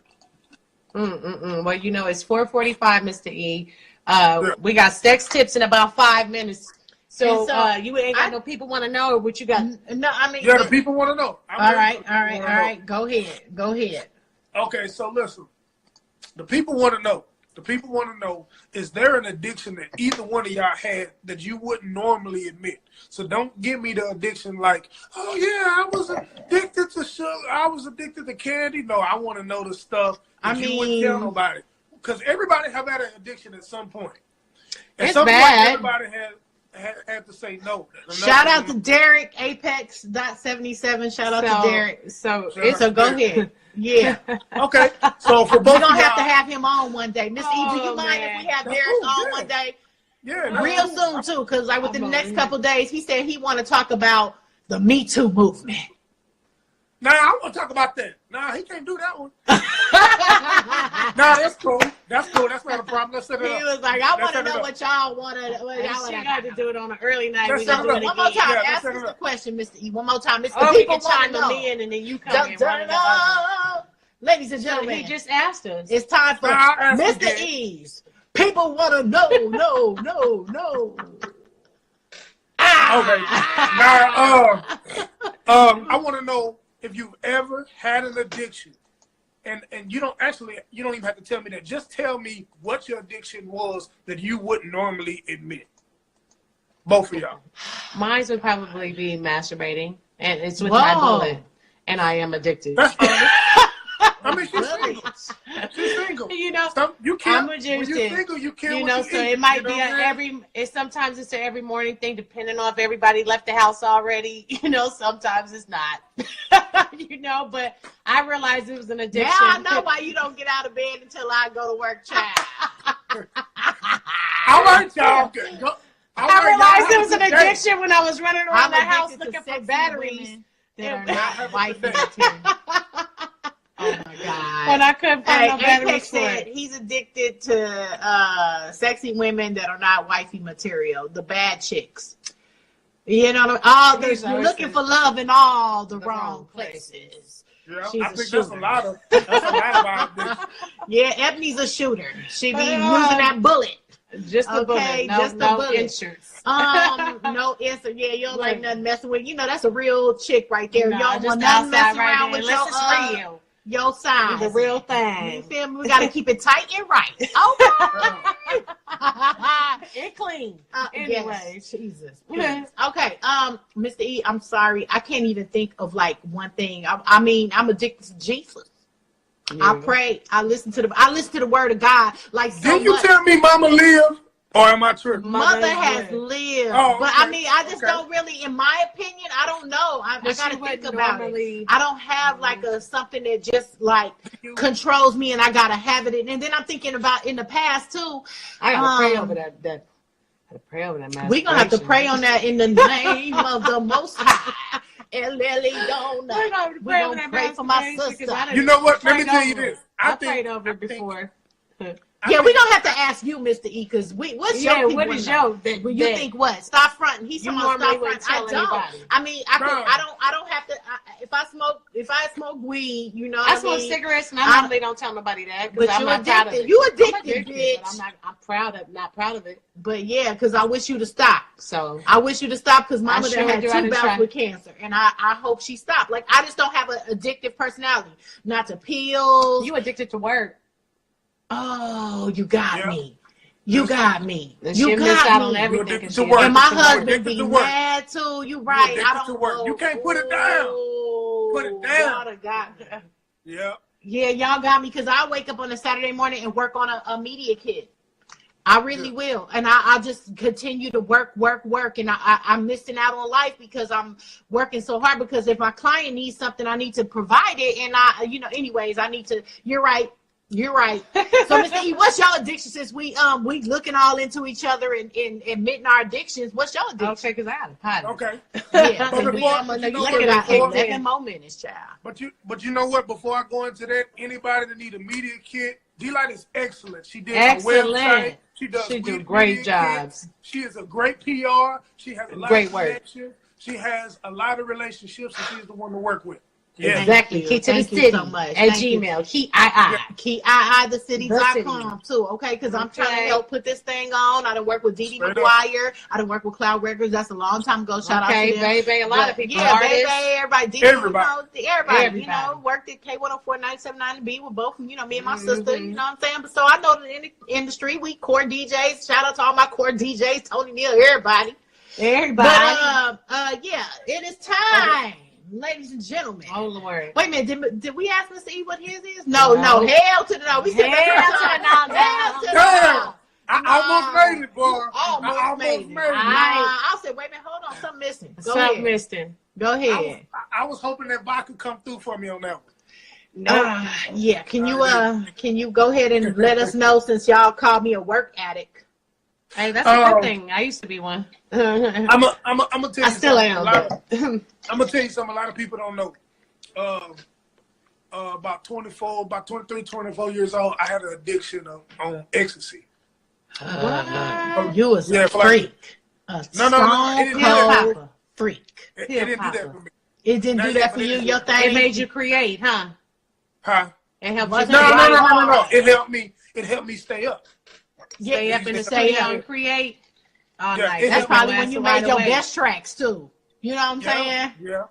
Well, you know, it's 4:45, Mr. E. We got sex tips in about 5 minutes. So, you ain't got no people want to know what you got. No, I mean. Yeah, the people want to know. All right. Go ahead. Okay, so listen. The people want to know. Is there an addiction that either one of y'all had that you wouldn't normally admit? So don't give me the addiction like, oh yeah, I was addicted to sugar. I was addicted to candy. No, I want to know the stuff that you wouldn't tell nobody. Because everybody have had an addiction at some point. At It's some bad. point, everybody had to say no. Shout out to Derek Apex.77. Shout out to Derek. So go ahead. Yeah. Okay, so for both We're gonna of y'all, have to have him on one day. Miss E, do you Oh, mind man. if we have That's Derek cool, on yeah. one day? yeah, that's Real cool. soon too, because like within the I'm next on. couple of days, he said he want to talk about the Me Too movement. Nah, I want to talk about that. Nah, he can't do that one. Nah, that's cool. That's not a problem. Let's set it He up. was like, I want to set it know up. what y'all want to. What y'all she wanna got to do it on an early night. Let's We set gonna it do it up. One more again. time, Yeah, ask let's us set it the up. question, Mr. E. One more time, Mr. Oh, we People can chime want to them know. in and then you come Dun, in. dun, running up. dun. Ladies and So gentlemen, he just asked us. it's time for Nah, I'll ask Mr. again. E's. People want to know, no. Okay. Now, I want to know if you've ever had an addiction, and you don't even have to tell me that. Just tell me what your addiction was that you wouldn't normally admit. Both of y'all. Mine would probably be masturbating, and it's with Whoa. my bullet, and I am addicted. That's fine. I mean, she's single. She's single. You know, You can't. I'm When addicted. you're single, you can't. You know, so it might be sometimes it's an every morning thing, depending on if everybody left the house already. You know, sometimes it's not. You know, but I realized it was an addiction. Now I know why you don't get out of bed until I go to work, child. All right, y'all. I realized it was an addiction when I was running around I'm the house addicted to looking for sexy batteries women that are not wife today. material. Oh my God. and I couldn't find no Hey, batteries Apex for said it. he's addicted to sexy women that are not wifey material, the bad chicks. You know, These you're are looking the- for love in all the the wrong wrong places. Yeah, She's I a think that's shooter. a lot of addiction. Yeah, Ebony's a shooter. She be But, using that bullet. Just the Okay, bullet, just the no bullet. insurance. No answer. Yeah, you don't like nothing messing with. You know, that's a real chick right there. Nah, you don't just want nothing outside messing right around there, with unless it's your real. your size. The real You thing. feel me? We got to keep it tight and right. Okay. And clean. Yes. Anyways. Jesus. Please. Okay. Mr. E, I'm sorry. I can't even think of like one thing. I mean, I'm addicted to Jesus. I pray. I listen to the word of God. Like so Didn't you much. tell me Mama lived? Or am I tripping? Mother Mother has has lived. Oh, But okay. I mean, I just Okay. don't really, in my opinion, I don't know. I But got to she think wouldn't about normally- it. I don't have like something that just like controls me and I got to have it. And then I'm thinking about in the past too. I gotta pray Um, over that. I gotta pray over that. We're going to have to masturbation. pray on that in the name of the Most High. And Lily We're Donna. gonna have to We're pray over going to that pray for my masturbation, 'cause sister. I done You know what? Let me prayed tell you over this. it. I I think- prayed over I it think- before. Yeah, we're going to have to ask you, Mr. E, because what's Yeah, your thing what with is that? your that- Well, you that- think what? Stop fronting. He's You talking about normally stop wouldn't fronting. I tell don't. anybody. I mean, No. I don't have to. If I smoke weed, you know what I I smoke mean? cigarettes, and I normally don't tell nobody that But because I'm you not proud of addicted. it. You I'm addicted, but bitch. I'm not proud of it. But yeah, because I wish you to stop. So I wish you to stop because Mama sure done had do. I 2 done bouts tried. with cancer, and I hope she stopped. Like I just don't have an addictive personality. Not to pills. you addicted to work. Oh, you got Yeah. me. You got me. And You she missed got out me. on You're everything. addicted 'cause to she work. And my addicted to husband addicted be to work. mad too. You right. addicted I don't to work. know. You can't put it down. Ooh, Put it down. God, God. Yeah. Yeah, y'all got me because I wake up on a Saturday morning and work on a media kit. I really will. And I just continue to work. And I'm missing out on life because I'm working so hard, because if my client needs something, I need to provide it. And anyways, I need to, you're right. So Mr. E, what's y'all addiction, since we looking all into each other and admitting our addictions? What's y'all addiction? Okay, because I had a potty. Okay. Yeah, But and before- I'm gonna you know look what, at before- 11 more minutes, child. But you know what? Before I go into that, anybody that need a media kit, D-Light is excellent. She did Excellent. a website. She She do media great kits. jobs. She is a great PR. She has a lot Great of work. connections. She has a lot of relationships, and she's the one to work with. Yeah. Exactly. you. Key to the Thank you city so much. at Thank you. Gmail. Key II. KeyIIthecity.com too, okay? Because I'm trying to Okay. help put this thing on. I done work with Dee Dee Straight up. McGuire. I done work with Cloud Records. That's a long time ago. Shout out Okay, to them. baby. A lot of people. Yeah, Artists. baby, everybody. Dee Dee, Everybody. everybody. You know, worked at K104-979B with both, me and my sister. You know what I'm saying? But so I know that in the industry, we core DJs. Shout out to all my core DJs, Tony Neal, everybody. Everybody. But yeah, it is time, ladies and gentlemen. Oh, Lord. Wait a minute, did we ask Mr. E what his is? No, No. hell to the no. We said Hell to the no, Hell to the Damn. no. I almost made it, boy. Almost made it. made it. I said, wait a minute, hold on, something missing. Go Something ahead. missing. Go ahead. I was hoping that Vi could come through for me on that one. No. Yeah, can you go ahead and let us know, since y'all called me a work addict? Hey, that's a good thing. I used to be one. I'm gonna tell you. I still something. am. I'm gonna tell you something. A lot of people don't know. About 23, 24 years old, I had an addiction on ecstasy. You was Yeah, a for like- freak. A No, it stone didn't do cold that. freak. It didn't do that Hip-hopper. for me. It didn't Not do yet, that for but it you, did. your It thing? made you create, huh? Huh? It helped Wasn't you it No. right? It helped me stay up. stay up in the stay studio up. and create all Yeah, night. it That's helped probably my when ass you right made your away. best tracks too. You know what I'm saying? Yeah.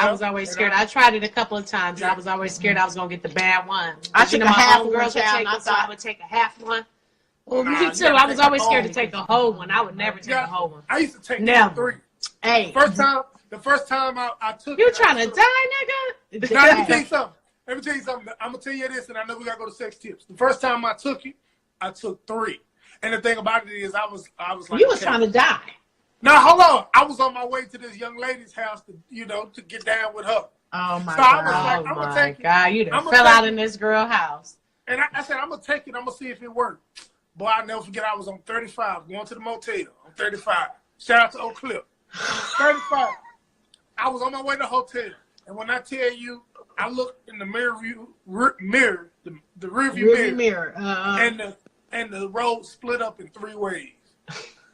I was always And scared. I tried it a couple of times. I was always scared I was gonna get the bad one. I You took know, a my half homegirls one, would child, take and I one, so I thought- would take a half one. Well, Nah, me you too. gotta I was take always the scared to whole take the whole one. I would never take the whole one. I used to take Never. 3. Hey, The first time I took You it, trying to I took- die, nigga? Now, let me tell you something. I'm gonna tell you this, and I know we gotta go to sex tips. The first time I took it, I took 3. And the thing about it is, I was like, you was okay. trying to die. Now hold on, I was on my way to this young lady's house to get down with her. Oh my So I was god. like, Oh I'm gonna my take it. God, you done I'ma fell take out it. in this girl house. And I said, I'm gonna take it. I'm gonna see if it worked. Boy, I'll never forget. I was on 35, going to the motel on 35. Shout out to Oak Cliff. 35. I was on my way to the hotel, and when I tell you, I looked in the the rearview Rearview mirror, mirror. and the road split up in 3 ways.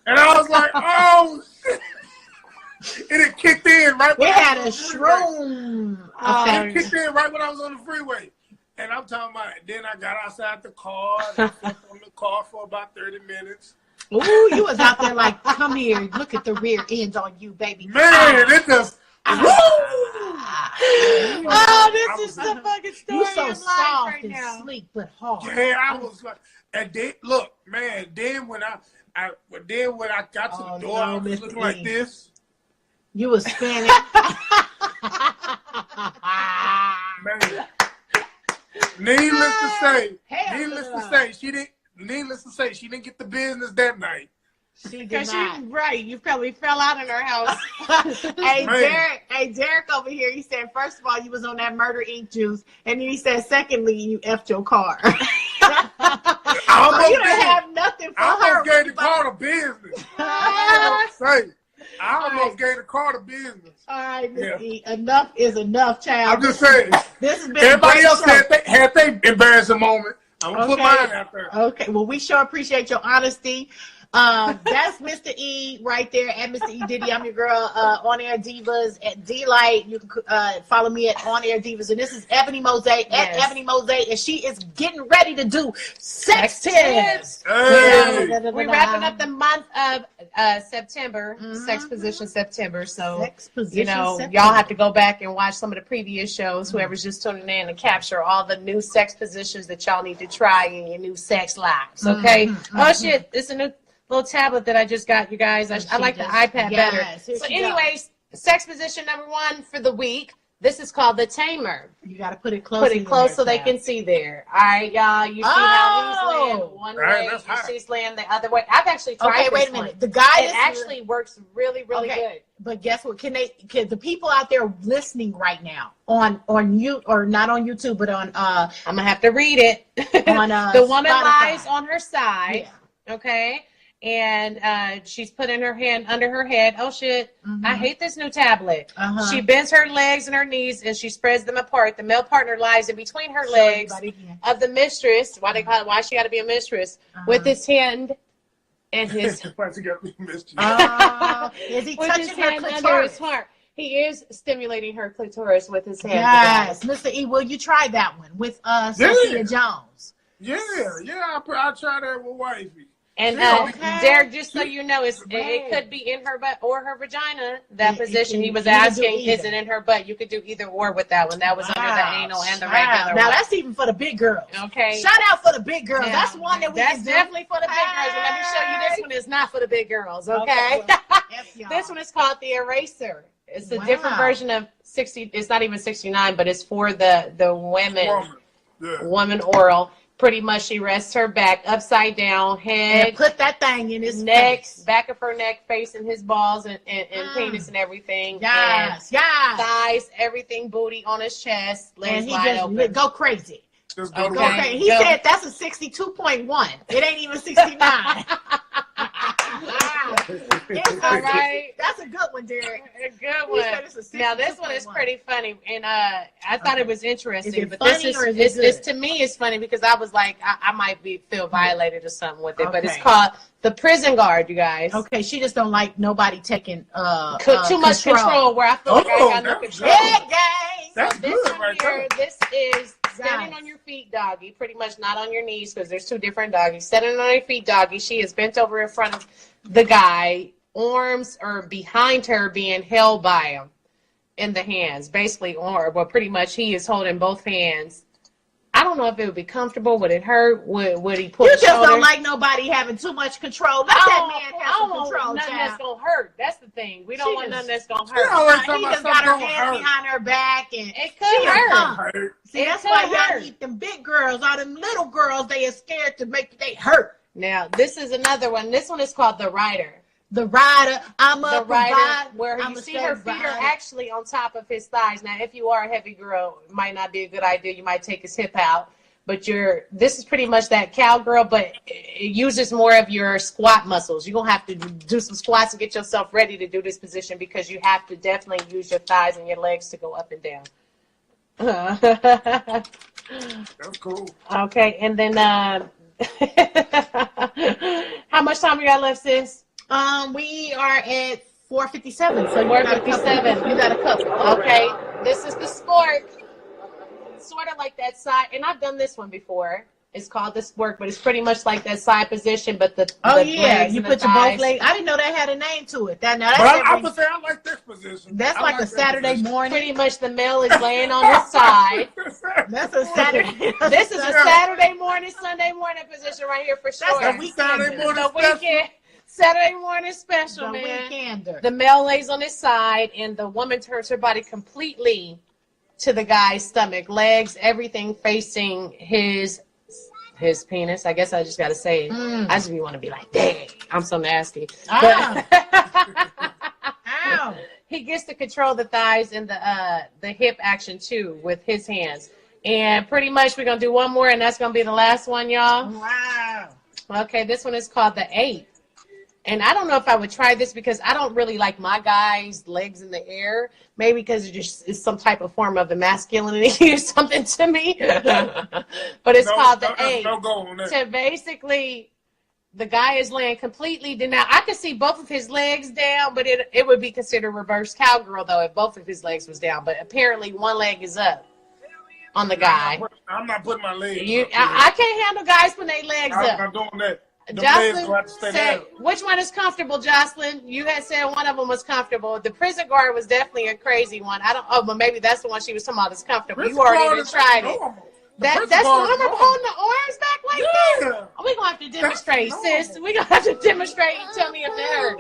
And I was like, oh shit. And it kicked in right We when I had a was on the freeway. shroom. It Okay. kicked in right when I was on the freeway. And I'm talking about it. Then I got outside the car and I slept on the car for about 30 minutes. Ooh, you was out there like, come here, look at the rear end on you, baby. Man, it just Oh, this is the fucking story You so of life soft right and now. sleek, but hard. yeah, I was like, and then look, man, then when I got to Oh, the door, I no, was Mr. looking like E. this. You was spinning. Man. Needless to say, Hell she didn't get the business that night. She did Because not. you right, you probably fell out in her house. Hey, Man. Derek over here, he said, first of all, you was on that Murder Inc. juice. And then he said, secondly, you effed your car. I So almost you didn't did. have nothing for I her. almost gave the car to business. I almost gave the car to business. All right, Miss Yeah. E, enough is enough, child. I'm just saying. This has been Everybody a great else show. had they embarrassing moment. I'm gonna put Okay. mine out there. Okay, well, we sure appreciate your honesty. That's Mr. E right there at Mr. E Diddy. I'm your girl, On Air Divas at D-Light. You can follow me at On Air Divas. And this is Ebony Mosaic at Yes. Ebony Mosaic. And she is getting ready to do sex tips. Hey. We're wrapping up the month of September, Sex Position September. So, Sex position you know, September. y'all have to go back and watch some of the previous shows, whoever's just tuning in, to capture all the new sex positions that y'all need to try in your new sex lives. Okay? Oh, shit. This is a new little tablet that I just got, you guys. I like the iPad better. Yes, here So she anyways, sex position number 1 for the week. This is called the tamer. You got to put it close. Put it close so they can see there. All right, y'all. You see how he's laying one Right, way, that's you hot. see he's laying the other way. I've actually tried Okay, this wait a one. minute. The guy It actually works really, really good. But guess what? Can the people out there listening right now on you or not on YouTube, but on I'm gonna have to read it. on The woman Spotify. lies on her side. Yeah. Okay. And she's putting her hand under her head. Oh shit. Mhm. I hate this new tablet. Uh-huh. She bends her legs and her knees and she spreads them apart. The male partner lies in between her legs of the mistress. Why they call it, why she gotta be a mistress? With his hand and his Why she got me missed you? Is he with his touching her hand under clitoris? his heart. He is stimulating her clitoris with his hand. Yes, Mr. E. Will you try that one with Sophia Jones? Yeah, I tried that with wifey. And Okay. Derek, just so you know, it could be in her butt or her vagina. That It- position it- he was you can do asking, is either. it in her butt? You could do either or with that one. That was under the Wow. anal and the Wow. regular Now one. that's even for the big girls. Okay. Shout out for the big girls. Now, That's one that we that's can do. definitely for the big girls. And let me show you this one is not for the big girls. Okay. Yes, y'all. This one is called the eraser. It's a Wow. different version of 60. It's not even 69, but it's for the women. Woman oral. Pretty much, she rests her back upside down, head, And put that thing in his neck, face. back of her neck, facing his balls and penis and everything. Yes, And yes. thighs, everything, booty on his chest, legs And he wide just open. go crazy. Just Okay. Go crazy. He Go. said that's a 62.1. It ain't even 69. All right. That's a good one, Derek. A good He said one. it's a Now this one is 62.1. pretty funny, and I thought it was interesting. Is it but funny this or is it is this good? to me is funny because I was like I might feel violated or something with it, but it's Okay. called the prison guard, you guys. Okay, she just don't like nobody taking Too much control where I feel like I got no that's control. Yeah, gang. That's This good one right here, there. this is standing Guys. on your feet, doggy. Pretty much not on your knees because there's two different doggies. Standing on your feet, doggy. She is bent over in front of the guy. Arms are behind her being held by him in the hands. Basically, but pretty much he is holding both hands. I don't know if it would be comfortable. Would it hurt? Would he pull You his just shoulder? don't like nobody having too much control. Let that man I have don't some want control, nothing that's child. going to hurt. That's the thing. We don't She want just- nothing that's going to She hurt. always He talking about just got her something hands hurt. behind her back and It she could a hurt. punk. Hurt. See, It that's could why y'all hurt. need them big girls. All them little girls, they are scared to make they hurt. Now, this is another one. This one is called the rider. The rider, I'm The a rider, provide, where I'm you a see her straight feet are rider. actually on top of his thighs. Now, if you are a heavy girl, it might not be a good idea. You might take his hip out. But this is pretty much that cowgirl, but it uses more of your squat muscles. You're going to have to do some squats and get yourself ready to do this position because you have to definitely use your thighs and your legs to go up and down. That's cool. Okay, and then how much time we got left, sis? We are at 4:57. So you got a couple. 4:57. You got a couple. Okay, this is the sport. Sort of like that side, and I've done this one before. It's called the sport, but it's pretty much like that side position, but the Oh the yeah, legs you and the put your both thighs. legs. I didn't know that had a name to it. Now that's But I every- would say I like this position. that's I like a that Saturday position. morning. Pretty much the male is laying on his side. That's a Saturday. This is a Saturday morning, Sunday morning position right here for sure. That's The a weekend. Saturday morning The special. weekend, Saturday morning special, The man. weekender. The male lays on his side, and the woman turns her body completely to the guy's stomach, legs, everything facing his penis. I guess I just got to say it. I just want to be like, dang, I'm so nasty. Ah. But Ow. he gets to control the thighs and the hip action too with his hands. And pretty much we're going to do one more, and that's going to be the last one, y'all. Wow. Okay, this one is called the 8. And I don't know if I would try this because I don't really like my guys' legs in the air. Maybe because it's some type of form of masculinity or something to me. But it's called the 8. No go on that. So basically, the guy is laying completely down. Now, I could see both of his legs down, but it would be considered reverse cowgirl, though, if both of his legs was down. But apparently, one leg is up on the guy. I'm not putting my legs You, up. I can't handle guys putting their legs I'm up. not doing that. The legs will have to Jocelyn stay said, down. which one is comfortable, Jocelyn? You had said one of them was comfortable. The prison guard was definitely a crazy one. But maybe that's the one she was talking about is comfortable. You already done tried it. That's principal is I'm wrong. holding the arms back like that. Yeah. We're gonna have to demonstrate, wrong. sis. We're gonna have to demonstrate and tell me if it hurt.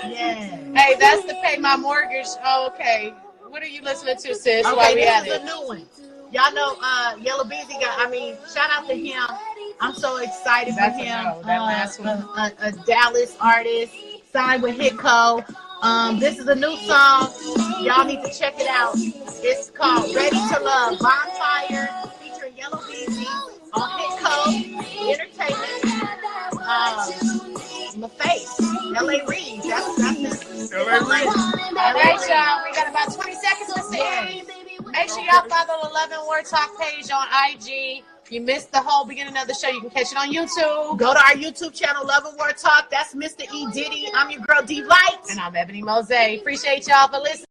Yeah. Hey, that's to pay my mortgage. Oh, okay. What are you listening to, sis? While Okay, we at this is it? a new one. Y'all know Yellow Beezy shout out to him. I'm so excited That's for a him. no, that last one. A Dallas artist, signed with Hitco. This is a new song. Y'all need to check it out. It's called Ready to Love Bonfire, featuring Yellow Beezy on Hitco Entertainment. My face, L.A. Reid. That's it. L.A. Reid. All right, y'all. We got about 20 seconds to sing. Make sure y'all follow the Love and War Talk page on IG. If you missed the whole beginning of the show, you can catch it on YouTube. Go to our YouTube channel, Love and War Talk. That's Mr. E. Diddy. I'm your girl, D. Light. And I'm Ebony Mose. Appreciate y'all for listening.